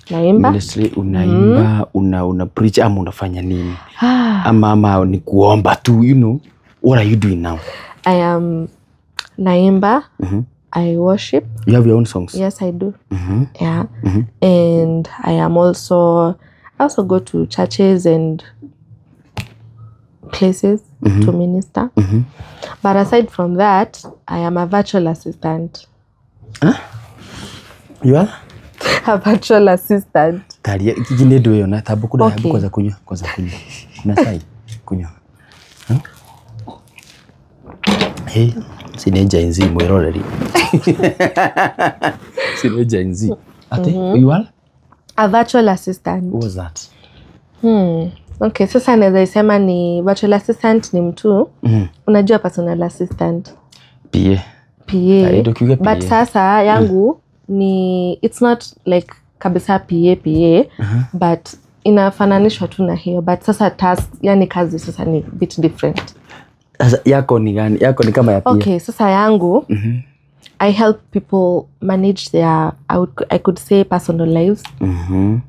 Naimba. Ministry unaimba, una preach ama unafanya nini? Ama ni kuomba tu, what are you doing now? I am naimba. I worship. You have your own songs? Yes, I do. Yeah. And I also go to churches and places to minister. But aside from that, I am a virtual assistant. Huh? You are? A virtual assistant. Taria, kiki ndio yona tabu kuda Okay. kwanza kunywa. Kuna chai kunywa. Hey, sine Gen Z mwiroreri. Sine Gen Z. Ate, you are? A virtual assistant. What was that? Okay, sasa naweza isema ni virtual assistant ni mtu. Unajua personal assistant. PA. But sasa yangu ni it's not like kabisa PA, but inafananishwa tu na hiyo, but sasa task yani kazi sasa ni bit different. Sasa yako ni gani? Yako ni kama ya PA. Okay, sasa yangu I help people manage their I could say personal lives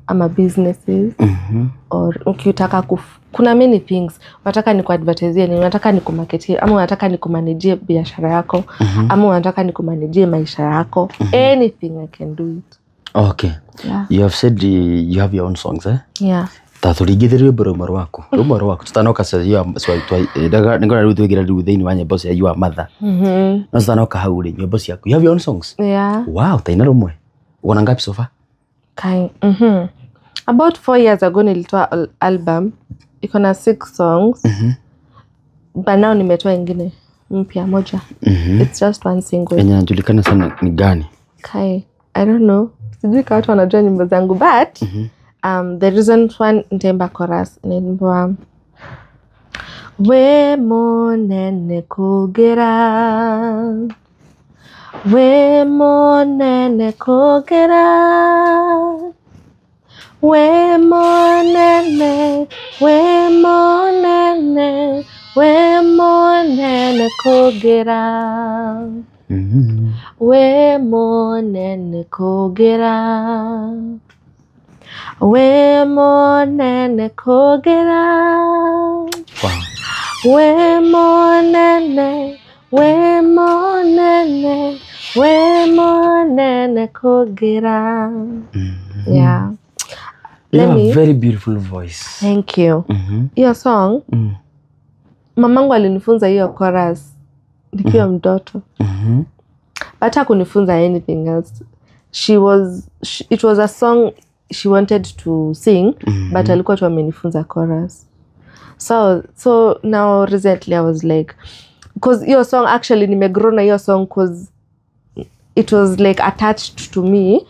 ama businesses or ukitaka kuna many things. Unataka ni kuadvertise ni unataka ni kumarketie ama unataka ni kumanage biashara yako ama unataka ni kumanage maisha yako. Anything I can do it. Okay. Yeah. You have said you have your own songs, eh? Yeah. Taturigithirio rumoro wako. Rumoro wako tutanoka sasa you ngora rutwe gira ruthini wa nyimbo cia you are mother. No tutanoka hau ri nyimbo ciaku. You have your own songs? Yeah. Wow, taina rumwe. Uona ngapi so far? About 4 years ago nilitoa album. Iko na 6 songs. But now nimetoa ingine mpya moja. It's just one single. Yenye inajulikana sana ni gani? I don't know. Sijui kama watu wanajua nyimbo zangu, but the reason one nitaimba chorus inaimba we monene kugera, we monene kugera, we monene, we monene, we monene kugera, we monene kugera, we monene kugera. Wow. We monene, we monene, we monene kugera. Yeah. You have a very beautiful voice. Thank you. Your song, mamangu alinifunza hiyo chorus nikiwa mtoto. But hakunifunza anything else. It was a song she wanted to sing, but alikuwa tu amenifunza chorus. So now recently I was like, because your song actually nimegrow na your song because it was like attached to me,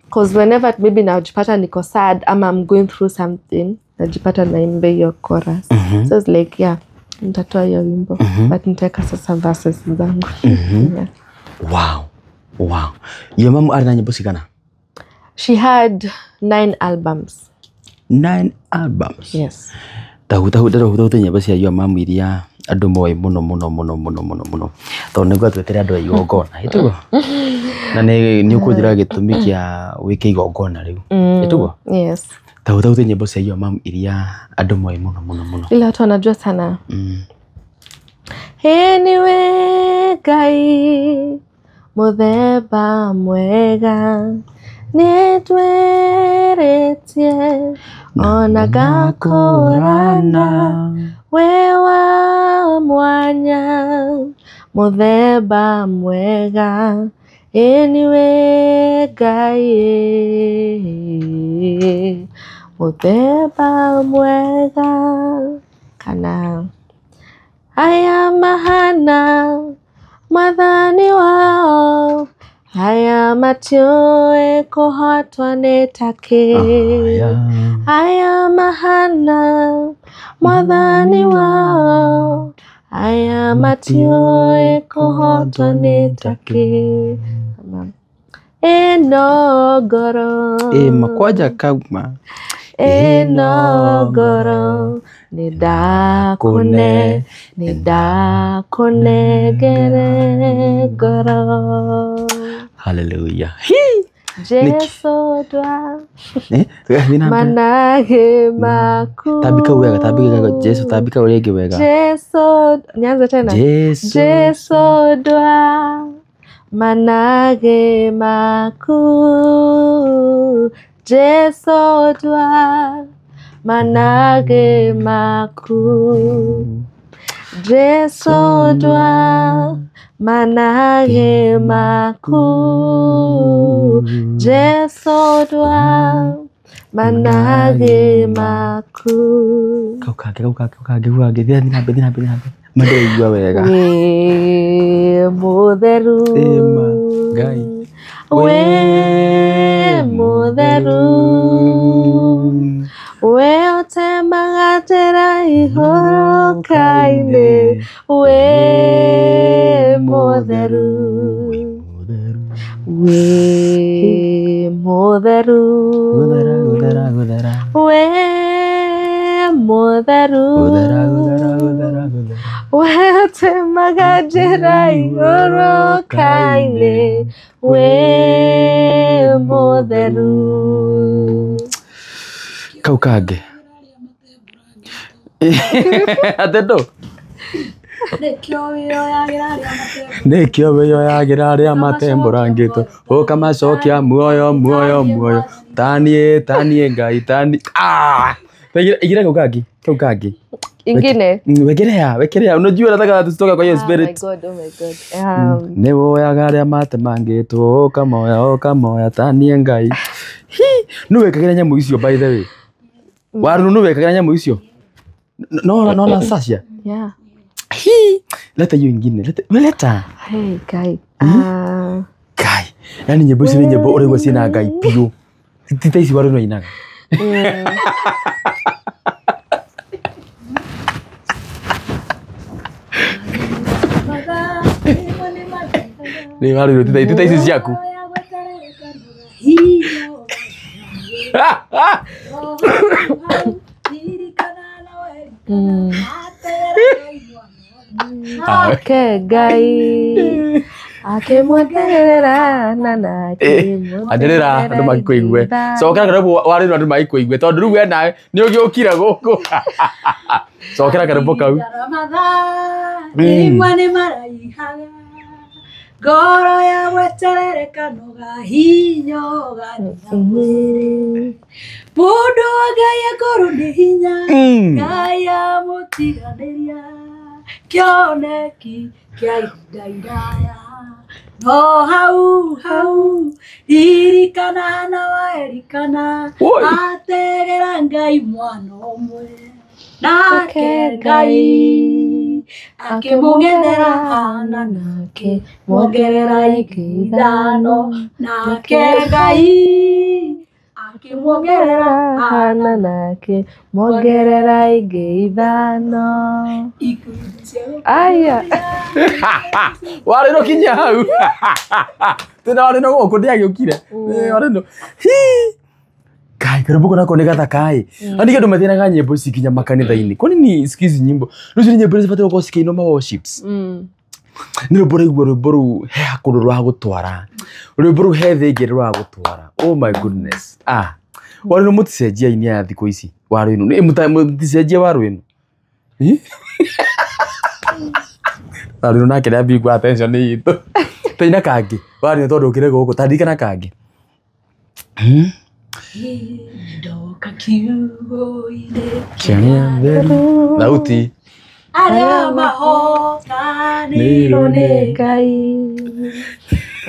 because whenever maybe najipata niko sad ama I'm going through something, najipata naimbe your chorus. So it's like, yeah, nitatoa hiyo wimbo, but nitaweka sasa verses zangu. Yeah. Wow. Your mom ana nyimbo sigana? She had 9 albums. 9 albums? Yes. Tahu nyimbo cia your mom iria andu moe muno. Tondu niguo twetera andu igongona, itugo. Na ni ukujira gitumi kia wike igongona riu. Itugo? Yes. Tahu nyimbo cia your mom iria andu moe muno. Ila watu wanajua sana. Anyway, Ngai muthemba mwega nitweretie ona gakorana wewa mwanya muthemba mwega anyway Ngai muthemba mwega kana haya mahana mwathani wao haya matioe kuhotwa nitake haya mahana mwathani wao haya matioe kuhotwa nitake eno goro makwaja kauma eno goro nidakune gere goro. Hallelujah. Jesu dwa manage maku tabika Jesu tabika urege wega Jesu nyanza tena Jesu dwa manage maku Jesu dwa manage maku Jesu dwa manage maku Jesu dwa manage maku. Kaukange thia thina be madeigua wega We mutheru Ngai we mutheru we otemaga njĩra ihoroka-inĩ we mutheru we mutheru we mutheru we otemaga njĩra ihoroka-inĩ we mutheru. Kaukange atendo Nikio wĩyo yagira arĩa matembũrangĩtwo ũkamacokia muoyo tanie Ngai tani igire kaukange ingine wekelea unajua nataka tusitoke kwa hiyo spirit. Oh my god Nĩ woyaga arĩa matemangetwo ũkamoya tanie Ngai nũ wekagĩra nyamũ icio by the way waru nũ wekagĩra nyamũ icio no Sasha yeah leta hiyo ingine leta hey Ngai Ngai yani nyimbo ici nĩ nyimbo ũraigua ciĩna Ngai piũ tita ici waru no inaga ni waru tita ici ciaku Ake Ngai akimwongerera na anderera andu magikũigue cokera karebo warĩ andu magikũigue tondu rĩu we nawe nĩ ũgĩũkire gũkũ cokera karebo kau imwe nĩ maraihaga ngoro ya gweterereka noga hinya ũganĩra mũndũ wa Ngai ngoro nĩ hinya Ngai amũtiganĩria kĩoneki kĩa ihinda iraya no hau ririkana na waerikana ategera Ngai mwana ũmwe nake Ngai akĩmũgethera hana nake mwongerera ingĩ ithano nake Ngai akĩmwongerera hana nake mwongerera ingĩ ithano. Aya warĩ no kinya hau tena warĩ no gũkũ ndĩagĩũkire warĩ no Kai kariboko nako nĩ gathakai ani kĩndũ mathĩnaga nyĩmbo ici kinya makanitha-inĩ kwa nini skizi nyĩmbo rĩu nyĩmbo ici batiĩ gũkorwo cikĩinwo ma worships nĩ rwĩmbo raigua rwĩmbo rũu he hakũndũ rwa gũtwara rwĩmbo rũu he thĩ ĩngĩ rwa gũtwara oh my goodness warĩ no mũticenjia ini ya thikũ ici warĩ no mũticenjia warĩ no warĩ no nake nĩ ambingwa attention itũ tena kangĩ warĩ no tondũ ũkĩre gũkũ tandikana kangĩ ndoka kiugo-inĩ kĩrĩa theru thauti arĩa mahotanĩirwo nĩ Ngai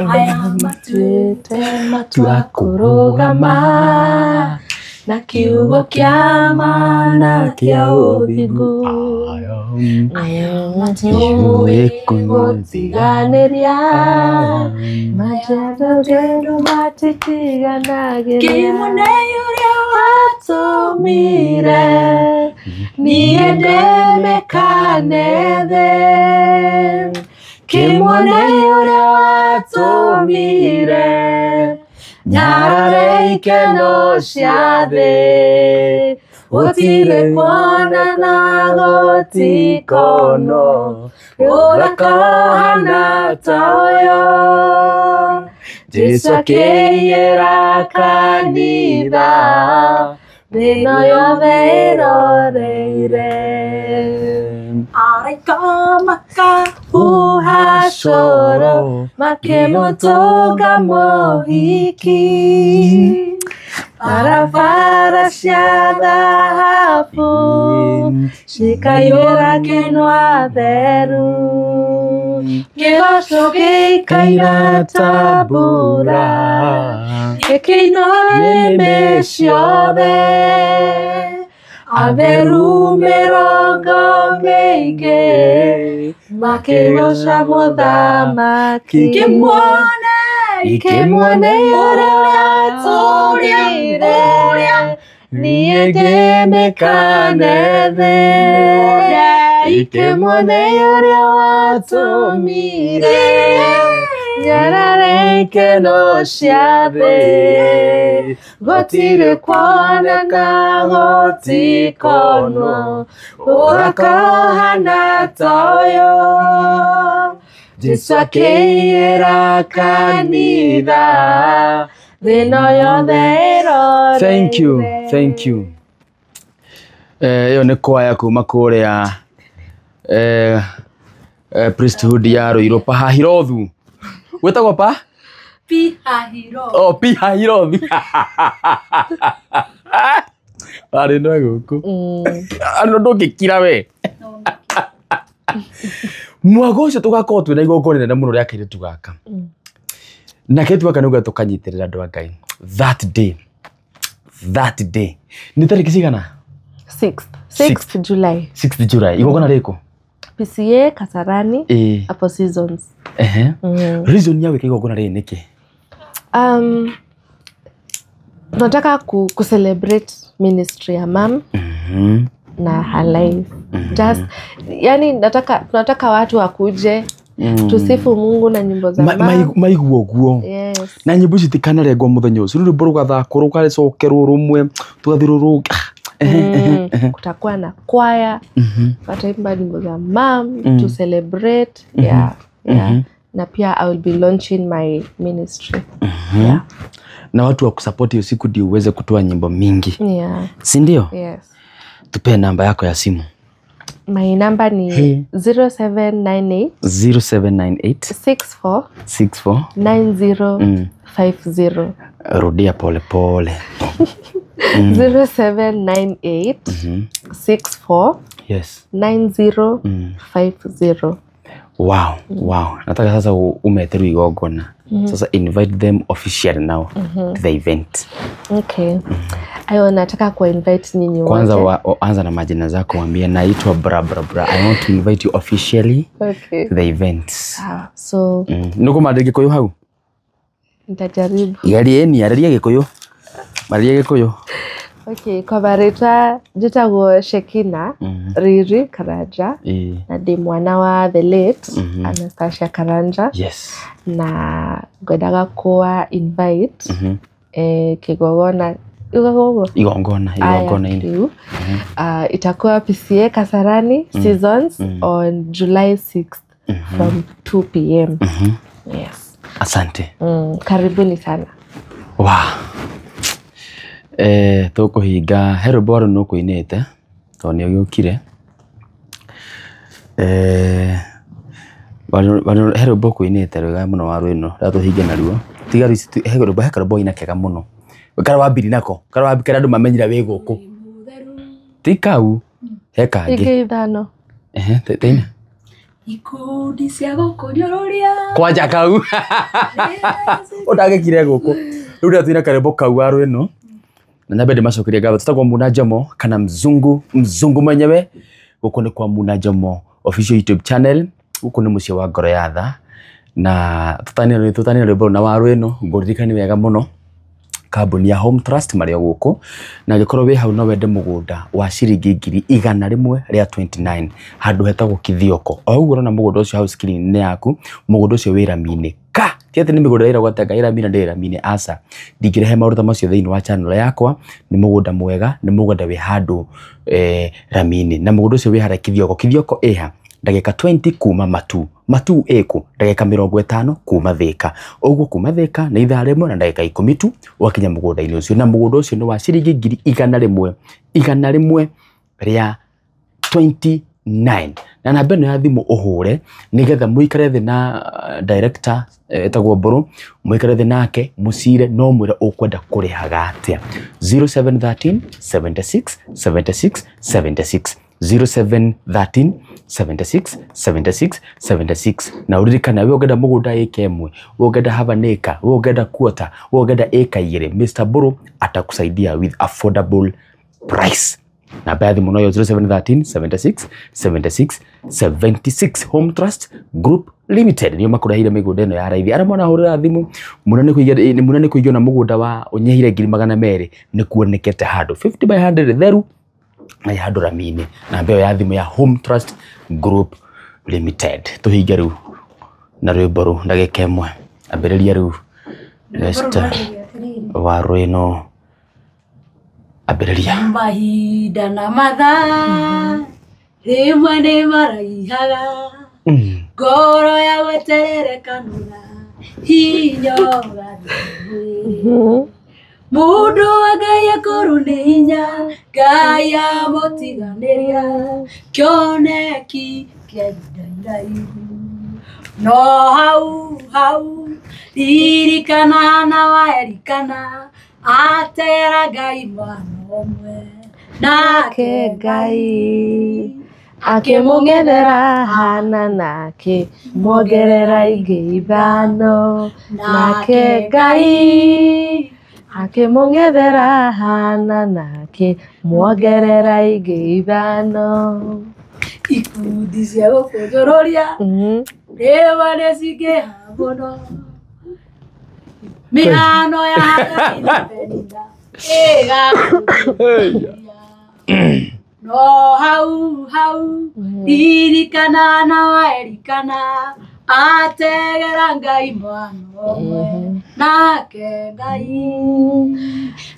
aya matuĩte matua kũrũgama na kiugo kĩa mana kĩa ũthingu matiũĩ gũtiganĩria majarĩro matitiganagĩria kĩmũnei ũrĩa watũmire niĩ ndĩmĩkane thĩ kĩmũnei ũrĩa watũmire nyarare ikeno cia thĩ gũtirĩ kuonana gũtikono ũrakohana ta ũyũ Jesũ akĩiyĩra kanitha thĩno yothe ĩroreire araika makahuha coro makĩmũtũnga mũhiki barabara cia thahabu cikaiyũra kĩnwa theru Gĩgoco gĩikaira ta mbura, gĩkĩino nĩmĩ ciothe, atheru mĩrongo mĩingĩ, makĩgoca mũthamaki. Ikĩmuone ũrĩa watũrire, niĩ ngĩmĩkane thĩ. Ikĩmuone ũrĩa watũmire, nyarare ikeno cia thĩ. Gũtirĩ kuoneka gũtikonwo, ũgakũhana ta ũyũ. Jesũ akĩiyĩra kanitha, thĩno yothe ĩroreire. Thank you. Ĩyo nĩ kwaya kuma kũrĩa priesthood ya Ruiru Pahahirothu. Gwĩtagwo pa? Pihahirothu. Oh, Pihahirothu. Arĩ no gũkũ. Ano ndũngĩkira we. Mwago ũcio tũgakorwo twĩna igongona inene mũno rĩa kairĩtu gaka. Na kairĩtu gaka nĩguo tũkanyitĩrĩra andũ a Ngai. That day. Nĩ tarĩki cigana? 6th July. 6th July. Igongona rĩkũ? PCA Kasarani hapo Seasons. Reason ya wiki igongona rĩrĩ nĩkĩ? Nataka ku-celebrate ministry ya mom na her life. Just yani nataka watu wakuje tusifu Mungu na nyimbo za mom. Maiguo guo. Yes. Na nyimbo citikanarengwo mũthenya ũcio. Rĩu rwĩmbo rũgathakwo rũgacokerwo rũmwe tũgathirũrũka. Kutakuwa na kwaya, wataimba nyimbo za mom to celebrate. Na pia I will be launching my ministry. Na watu wa kusupport hiyo siku ndio uweze kutoa nyimbo mingi. Si ndio? Yes. Tupe namba yako ya simu. My number ni 0798 64 9050. Rudia pole pole. 0798 64 9050. Wow. Nataka sasa umeteru igongona. Sasa invite them officially now to the event. Okay. Ayo nataka invite nyinyi wote. Kwanza anza na majina zako, mwambie naitwa bra. I want to invite you officially to the event. So nuko madege Gikuyu hau? Nitajaribu. Yariye Gikuyu. Maria Gikuyu. Okay, kwa barita jitagwo Shekina Riri Karanja na ndi mwana wa the late Anastasia Karanja. Yes. Na ngwendaga kuwa invite kigongona igongona ini. Itakuwa PCA Kasarani Seasons on July 6th from 2 p.m. Yes. Asante. Karibuni sana. Wow. Tukuhinga Heroboro no kuinete to ni yukire bano Heroboro kuinete rega muno wa rwino ratuhinge naruo tigari Heroboro ina kega muno kara wambiri nako kara wambikira andu mamenyira we guku tikau hekange igithano teina ikundi cia gukunyoria kwanja kau odagekire guku riu ndatwina karebo kau wa rwino na nyabende macokeria ngatho tutagwo Muna Jomo kana mzungu mwenyewe guku ni kwa Muna Jomo official YouTube channel guku ni mucio wa ngoro ya tha na tutanira rwimbo na wa rwino nguririkani wega muno kambuni ya Home Trust maria guku na gikorwo we hau no wende mugunda wa ciringi 100 ria 29 handu hetagwo Kithioko o uguo na mugunda ucio house screen yaku mugunda ucio wira mine ka tiete ni migunda ira gwatenga ira mina ndira mine asa ndigirehe maruta macio thiini wa channel yakwa ni mugunda mwega ni mugunda we handu ramini na mugunda ucio we hara Kithioko eha ndagika 20 kuma matu eko ndagika 50 kuma Thika uguo kuma Thika na ithaa rimwe na ndagika 10 tu wakinya mugunda-ini ucio na mugunda ucio ni wa ciringi 100 ria 29 na namba ĩno ya thimu uhure nigetha muikare thi na director etagwo Mburu muikare thi nake mucire no mwira ukwenda kurihaga atia 0713 76 76 76 0713 76 76 76 na uririkana we ugenda mugunda eka imwe we ugenda have an acre we ugenda quarter we ugenda eka igire Mr. Buru atakusaidia with affordable price. Na baadhi muno yo 0713 76 76 76 Home Trust Group Limited niyo makurahire migunda ino ya raithi ara mwana hurira thimu munane kuigio na mugunda wa unyehire 200 ni kuonekete hado 50 by 100 theru na hado ramini na mbeo ya thimu ya Home Trust Group Limited tuhinge riu na rwimbo ndagika imwe ambiriria riu Mr. Waruino ambiriria mahinda na mathaa rimwe ni maraihaga ngoro ya gwetererkanura hinya mundu wa Ngai akuru ni hinya Ngai amutiganiria kioneki kia ndairai no hau ririkana na waerikana atera Ngai mwana omwe nake Ngai akimungethera hana nake mongerera ingĩ ithano nake Ngai akimungethera hana nake mongerera ingĩ ithano ikundi cia gũkũnjũrũria rĩwa nĩcingĩha mũno mĩhano ya Ngai na Belinda ĩgakũnjũrũria no hau ririkana na waerikana ategera Ngai mwana omwe nake Ngai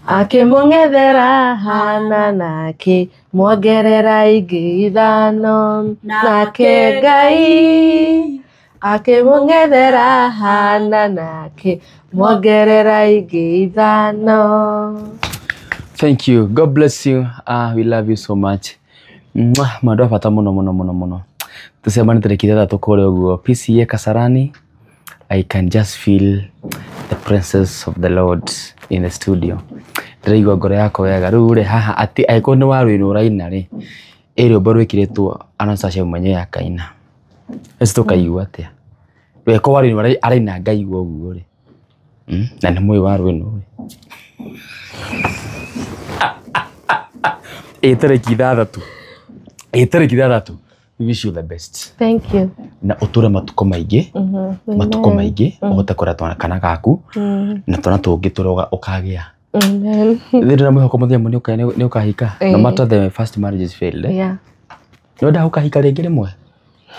akimungethera hana nake mongerera ingĩ ithano nake Ngai akimungethera hana nake mongerera ingĩ ithano. Thank you. God bless you. We love you so much. Madu afata muno. Tusemani tarekia tukore uguo. PCA Kasarani. I can just feel the presence of the Lord in the studio. Ndiraigua ngoro yako wega rure haha ati aiko ni Waruino uraina ri. Eri oboru ikiretwo anasasha mwenye akaina. Esto kaigua atia. Weko Waruino araina Ngai uguo ri. Na ni mwe Waruino ri. Tariki ithathatu. We wish you the best. Thank you. Na uture matuko maingĩ. Matuko maingĩ. Uhote kũratwana kana gaku. Na twana tũngĩ tũroga ũkagĩa. Amen. Thĩrĩ na mwĩhoko mũthemu nĩ ũkahika. No matter the first marriage is failed. Yeah. Nĩ wenda ũkahika rĩngĩ rĩmwe.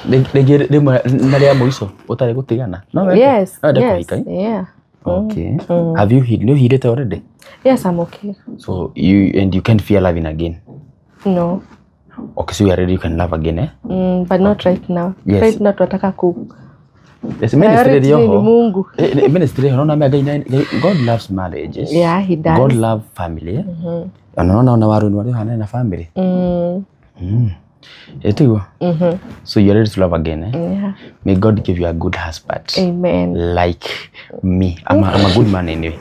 Rĩmwe na rĩa mũico ũtarĩ gũtigana. No wenda. Yes. No wenda kũhika. Yeah. Okay. Have you healed? You healed already? Yes, I'm okay. So you can't fear loving again? No. Okay, so you are ready, you can love again, eh? But not right now. Yes. Right now tunataka ku. Yes, ministry ni Mungu. Ministry unaona God loves marriages. Yeah, he does. God loves family. Unaona Waruino wale hana na family. Etigo. So you are ready to love again, eh? Yeah. May God give you a good husband. Amen. Like me. I'm a good man anyway.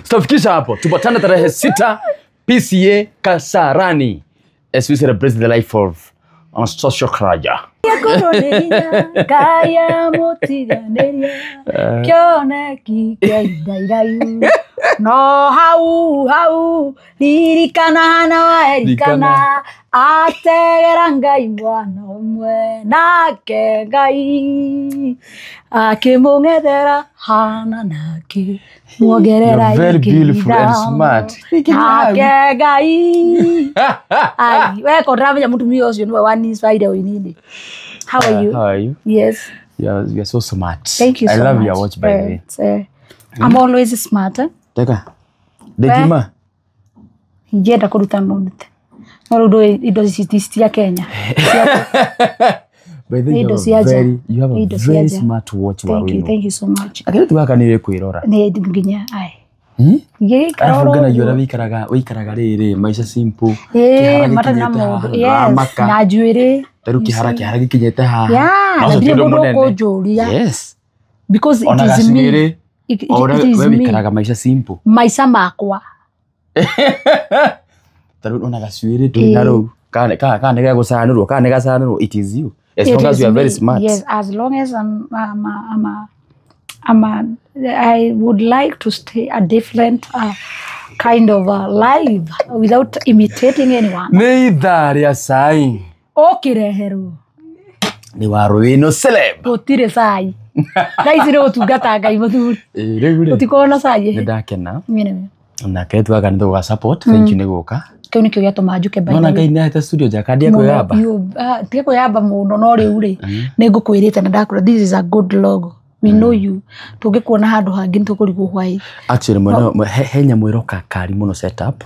Tutafikisha hapo. Tupatane tarehe 6 PCA Kasarani as we celebrate the life of Social Kraja. Kaya mutiganiria kioneki kia ndairai no hau ririkana na waerikana ategera Ngai mwana omwe nake Ngai akimungethera hana nake mongerera ingĩ. Very beautiful and smart. Nake Ngai ai weko ndamenya mutumia ucio niwe waninspire uinini. How are you? How are you? Yes. Yeah, you are so smart. Thank you so I much. love your watch, by the way. I'm always smart. Teka. Degima. Ingenda kuruta ndute. No ndo indo cia Kenya. By the way, you have a very smart watch. Thank you so much. Akira tuwaka niwe kwirora. Ne nginya ai. Arafungana yora wikaraga riri maisha simple. Mata na mundu. Yes. Na njuire. Taru kihara gikinyete haha. Yeah. Ndio mundu kujuria. Yes. Because it is me. It is me. Wikaraga maisha simple. Maisha makwa. taru ona gacuiri tu na ru kana nega gucanirwo kana nega gucanirwo it is you as long as you are very smart. Yes, as long as I would like to stay a different kind of life without imitating anyone. Nĩ ithaa rĩa cai Ũkĩreherwo nĩ wa Rũĩno celeb gũtirĩ cai thaa ici nĩ gũtungata Ngai mũthuri rĩu rĩ gũtikorwo na cai nĩ ndakena Nĩ nake twaga nĩ tũgũga support thank you nĩ gũka kĩu nĩkĩo gĩatũma njuke nona Ngai nĩ ahete studio jaka ndia kwĩyamba tiga kwĩyamba mũno no rĩu rĩ nĩ ngũkwĩrĩte na ndakũra this is a good logo. We know you. Tungikuona handu hangi ntukurigo hwai. Actually he nyamũ iroka kari mũno setup.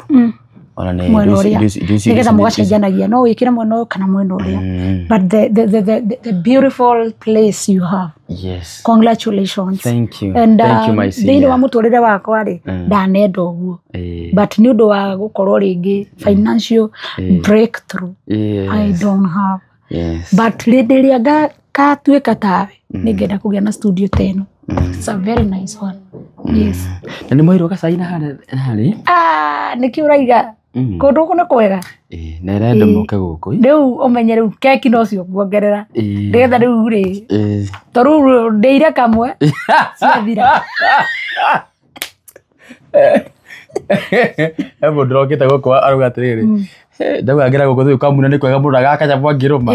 Ona nĩ nĩgetha mũgacenjanagia no wĩkĩre mwena ũyũ kana mwena ũrĩa. But the beautiful place you have. Yes. Congratulations. Thank you. And thank you my senior. Thĩinĩ wa mũtũrĩre wakwa rĩ ndanenda ũguo. But nĩ ũndũ wa gũkorwo rĩngĩ financial breakthrough. I don't have. Yes. But rĩndĩ rĩrĩa ngatuĩka tawe nĩngenda kũgĩa na studio teno. It's a very nice one. Yes. Na nĩ mwairwo gacai na harĩ? Nĩkĩ ũraiga kũndũ kũno kwega. Na ĩrenda mũke gũkũ. Rĩu ũmenye rĩu keki no cio kuongerera. Nĩgetha rĩu rĩ. Tondũ ndĩire kamwe ciathira. Ebo ndĩrokĩte gũkũ arauga atĩrĩrĩ. Ndauga ngera gũkũ thũũ kamuna nĩ kwega mũndũ agakaja bwangĩrũma.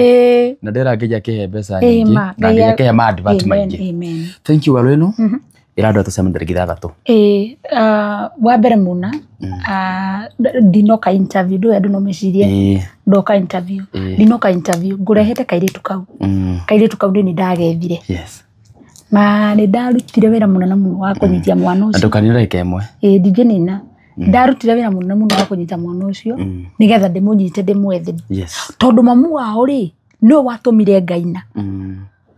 Na ndĩra ngĩja kĩhe mbeca nyingĩ. Na ngĩja kĩhe ma advert maingĩ. Thank you Rũĩno. Ĩrandwa tũcemane tarĩki 3. Wa mbere mũna ndinoka interview ndũ andũ no mecirie ndoka interview ndinoka interview ngũrehete kairĩtu kau nĩ ndagethire. Yes. Na nĩ ndarutire wĩra mũnene mũno wa kũnyithia mwana ũcio. Andũ kanira ikemwe. Ndingĩnina. Ndarutire wĩra mũnene mũno wa kũnyita mwana ũcio nĩgetha ndĩmũnyite ndĩmwethe. Yes. Tondũ mamu wao rĩ nĩwe watũmire Ngaina.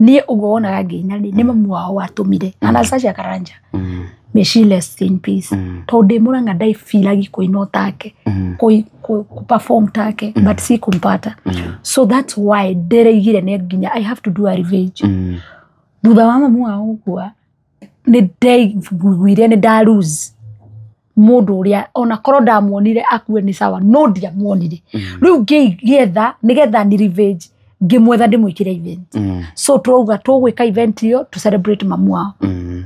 Niĩ ũguo wonaga Ngaina rĩ nĩ mamu wao watũmire. Anastasia Karanja. May she rest in peace. Tondũ Mũrang'a ndaifilagi kũina take. Perform take but si kumpata. So that's why ndereigire nĩ nginya I have to do a revenge. Thutha wa mamu wao gũkua nĩ ndaiguire nĩ nda lose mũndũ ũrĩa ona korwo ndamuonire akue nĩ sawa no ndiamuonire. Rĩu ngĩetha nĩgetha ni revenge ngĩmwetha ndĩmwĩkĩre event. So twauga tũgwĩka event ĩyo to celebrate mamu wao.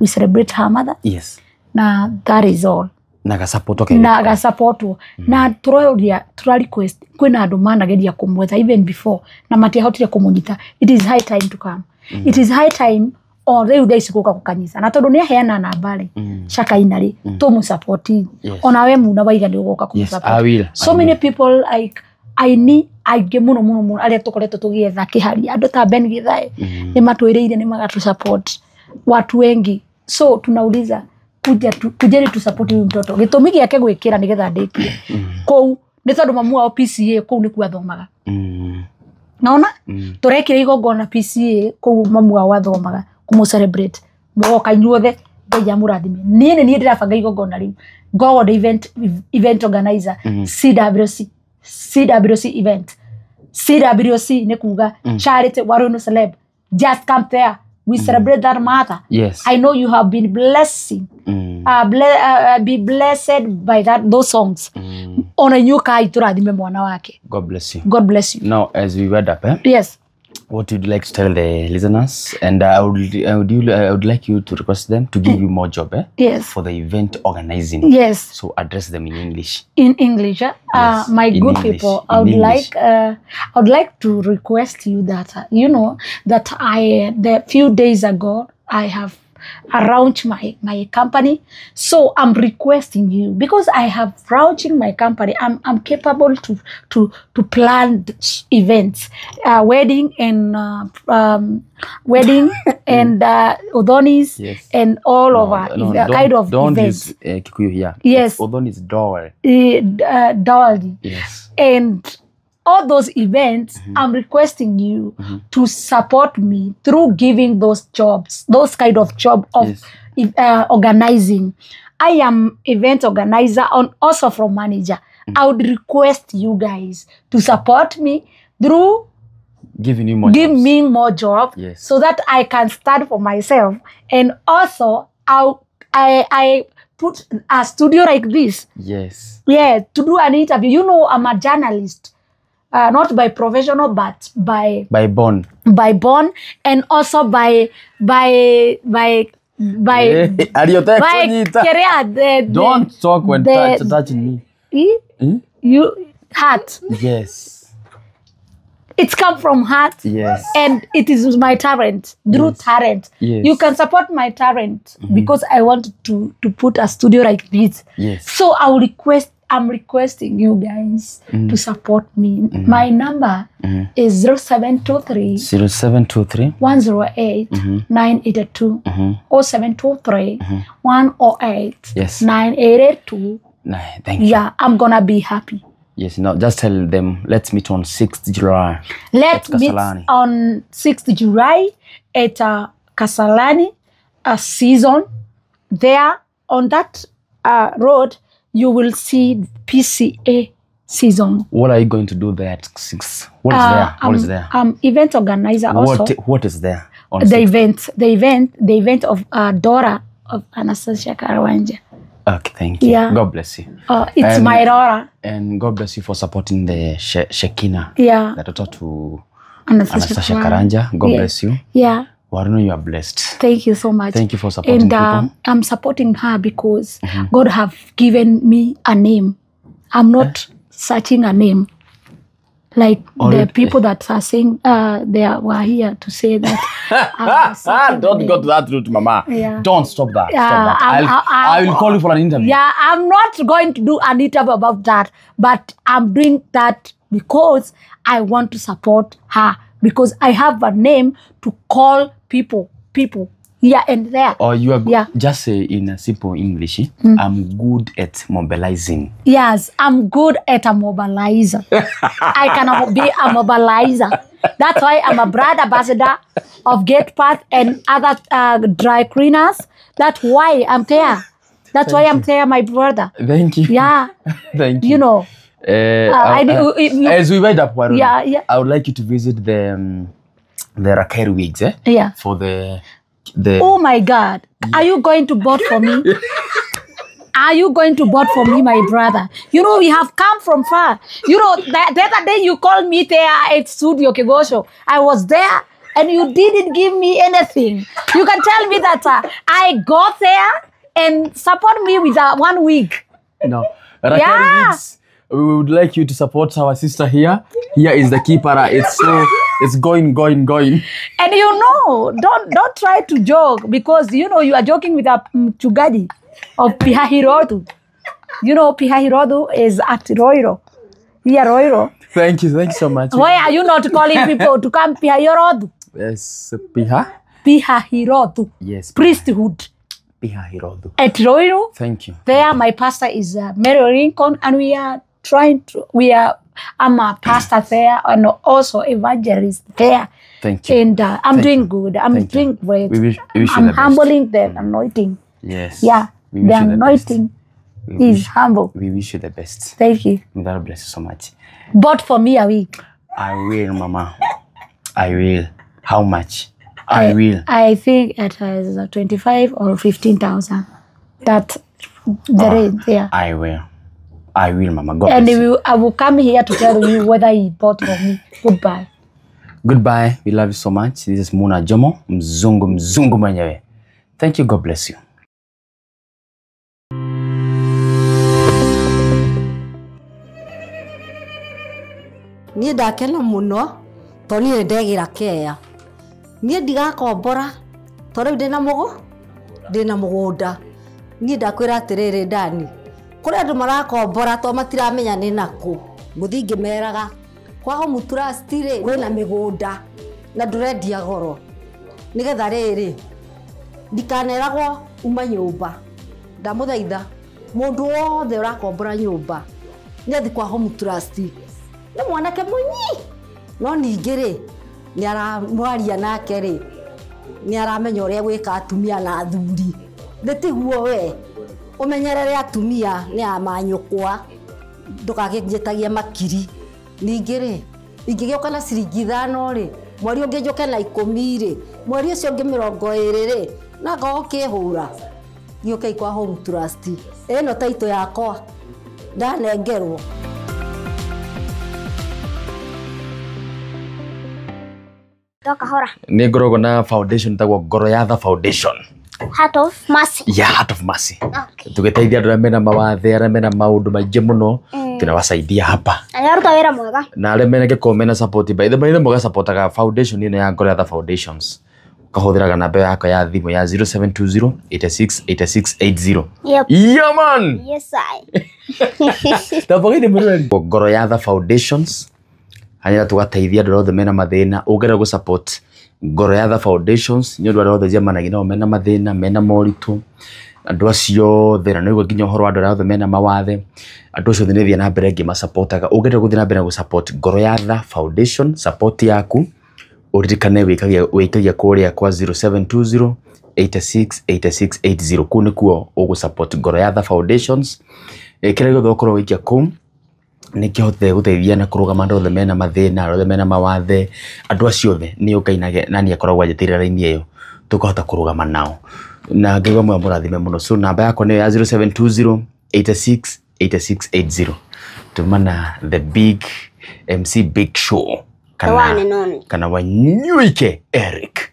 We celebrate her mother. Yes. Na that is all. Na ga-support okay. Na ga-support. Na tũroria request kwĩna andũ manageria kũmwetha even before na matiahotire kũmũnyita. It is high time to come. It is high time or rĩu thaa ici gũka gũkanyica na tondũ nĩ aheana namba rĩ Shakaina rĩ tũmũsupport ona we muna waiga nĩ ũgoka kũmũsupport. So many people like I need aingĩ mũno arĩa tũkoretwo tũgĩetha kĩharia andũ ta Ben Githae nĩ matwĩrĩire nĩ magatu support watu wengi. So tunauliza kujeni tu support huyu mtoto gĩtũmi gĩake gwĩkĩra nĩgetha ndĩkie kũu nĩ tondũ mamu wao PCA kũu nĩ kuo athomaga. Naona tũrekĩra igongona PCA kũu mamu wao athomaga kumu celebrate mwoka inyuothe Ngai amũrathime. Niĩ ndĩrabanga igongona rĩu God event organizer CWC event. CWC nĩ kuga charity wa Rũĩno celeb. Just come there. We celebrate that mother. Yes. I know you have been blessing. Be blessed by those songs. Ona inyuka itũrathime mwana wake. God bless you. God bless you. Now as we wrap up, yes. What would you like to tell the listeners? And I would like you to request them to give you more job yes. for the event organizing. Yes. So address them in English. In English, yes. My in good English. people, I would like to request you that you know that the few days ago I have launched my company. So I'm requesting you because I have launching my company. I'm capable to plan events, wedding and Odoni's yes. and all kind of don't events. Use Kikuyu here. Yes. Odoni's doll. Doll. Yes. And all those events, I'm requesting you to support me through giving those jobs, those kind of job of organizing. I am event organizer and also from manager. I would request you guys to support me through giving you more give jobs. Me more job so that I can start for myself. And also I put a studio like this. Yes. Yeah, to do an interview. You know, I'm a journalist, not by professional, but by born. And also by career. Don't talk when touching me. You heart. Yes. It's come from heart. Yes. And it is my talent, through talent. Yes. You can support my talent because I want to put a studio like this. Yes. So I'm requesting you guys to support me. My number is 0723 108 982 or 723 108 Yes. 9882. Thank you. Yeah, I'm gonna be happy. Yes, no, just tell them, let's meet on 6th July. Let's meet Kasarani. on 6th July at Kasarani, a season. There on that road, you will see PCA season. What are you going to do there at 6? What is there? What is there? I'm event organizer also. What is there on The 6th? event of daughter of Anastasia Karawanja. Okay, thank you. Yeah. God bless you. It's And- my daughter. And God bless you for supporting the Shekina. Yeah. The daughter to Anastasia Karanja. God bless you. Yeah. Warno, you are blessed. Thank you so much. Thank you for supporting people. I'm supporting her because God have given me a name. I'm not searching a name. Like the people that are saying were here to say that. Don't go to that route, Mama. Yeah. Don't stop that. Yeah, Stop that. I will call you for an interview. Yeah, I'm not going to do an interview about that, but I'm doing that because I want to support her, because I have a name to call people here and there. Or you are Yeah. just say in a simple English, I'm good at mobilizing. Yes, I'm good at a mobilizer. I can be a mobilizer. That's why I'm a brand ambassador of Gate Path and other dry cleaners. That's why I'm there. That's why I'm there, my brother. Thank you. Yeah. Thank you. You know. As we wind up, Warren, Yeah. I would like you to visit the Rakeri wigs, Yeah. for the Oh my God. Are you going to vote for me? Are you going to vote for me, my brother? You know, we have come from far. You know, the other day you called me there at Studio Kigosho. I was there and you didn't give me anything. You can tell me that I got there and support me with 1 week. No. Rakeri Yeah. wigs, we would like you to support our sister here. Here is the keeper. It's going. And you know, don't try to joke, because you know you are joking with a Chugadi of Pihahirodu. You know Pihahirodu is at Roiro. Here Roiro. Thank you so much. Why are you not calling people to come Pihahirodu? Yes, Piha. Pihahirodu. Yes, Priesthood Piha Hirodu. at Roiro. Thank you. There, my pastor is Mary Lincoln, and I'm a pastor there and also evangelist there. Thank you. And I'm Thank doing you. good. I'm Thank you. doing great. We wish you I'm the best. humbling the anointing. Yes. Yeah, We wish the you the best. anointing We is wish- humble. We wish you the best. Thank you. May God bless you so much. But for me a week. I will, Mama. I will. How much? I will. I think it is 25 or 15,000. That's the range. Yeah. I will. I will, Mama. God And bless you. I will come here to tell you whether he bought for me. Goodbye. Goodbye. We love you so much. This is Muna Jomo, mzungu mwenyewe. Thank you. God bless you. niĩ ndakena mũno tondũ niĩ nĩndegĩra kea niĩ ndigakombora tondũ rĩu ndĩna mũgũnda niĩ ndakwĩra atĩrĩrĩ Dani kũrĩ andũ marakombora tondũ matiramenya nĩ nakũ ngũthiĩ ngĩmeraga kwa Home Trust rĩ kwĩna mĩgũnda na ndũrendia goro nĩgetha rĩrĩ ndikaneragwo uma nyũmba ndamũthaitha mũndũ wothe ũrakombora nyũmba nĩ athi kwa Home Trust nĩ mwanake mũnyi no ningĩ rĩ nĩ aramwaria nake rĩ nĩ aramenya ũrĩa gwĩka atumia na athuri tiguo we ũmenyerere atumia nĩ amanyũkwa ndũgagĩnjĩtagie makiri ningĩ rĩ ingĩgĩoka na ciringi 5 rĩ mweri ũngĩ njoke na 10 rĩ mweri ũcio ũngĩ 20 rĩ na ngoo kĩhũra gĩũke kwa home trust ĩno taito yakwa ndanengerwo. Toka hora. Nĩ ngoragwo na foundation tagwo Ngoro ya Tha Foundation. Heart of Mercy. Yeah, Heart of Mercy. Okay. Tũgĩteithia andũ arĩa mena mawathe, arĩa mena maũndũ maingĩ mũno, tunawasaidia hapa. Anaruta wĩra mwega. Na arĩa mena mena support by the way, mũga supportaga foundation ĩno ya Ngoro ya Tha Foundations. Kahũthĩraga namba yako ya thimũ ya 0720 86 86 80. Yep. Yeah man. Yes I. Tabagĩni mũrũri. Ngoro ya Tha Foundations. Hanyara tugateithia andũ othe mena mathĩna, ũngĩenda gũ support Ngoro ya Tha Foundations, nĩ ũndũ arĩa othe njemanagia nao mena mathĩna, mena moritũ. Andũ acio thĩna nĩguo nginya ũhoro wa andũ arĩa othe mena mawathe. Andũ acio nĩ thiĩ na mbere ngĩma supportaga. Ũngĩenda gũthiĩ na mbere gũ support Ngoro ya Tha Foundation, support yaku uririkane wĩkagia kũrĩa kwa 0720 86 86 80. Kũu nĩkuo ũgũ support Ngoro ya Tha Foundations. Kĩrĩa gĩothe ũkorwo wĩkia kũu nĩkĩhotete gũteithia na kũrũgama andũ othe mena mathĩna, andũ othe mena mawathe. Andũ acio othe nĩ ũkainage na nĩ akoragwo anjĩtĩrĩra raini ĩyo tũkahota kũrũgama nao. Na ngĩgwa mwe mũrathime mũno. So namba yakwa nĩ ya 0720 86 86 80. Tumana the big MC Big Show. Kana Wanyuike Eric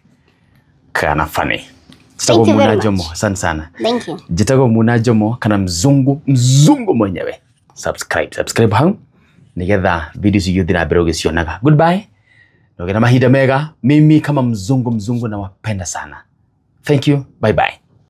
kana Fanny. Jitago Muna Jomo. Asante sana. Thank you. Jitago Muna Jomo kana mzungu mwenyewe. Subscribe hau nigetha video cigĩũthi na mbere ũgĩcionaga. Goodbye. Nogera mahinda mega. Mimi kama mzungu nawapenda sana. Thank you. Bye bye.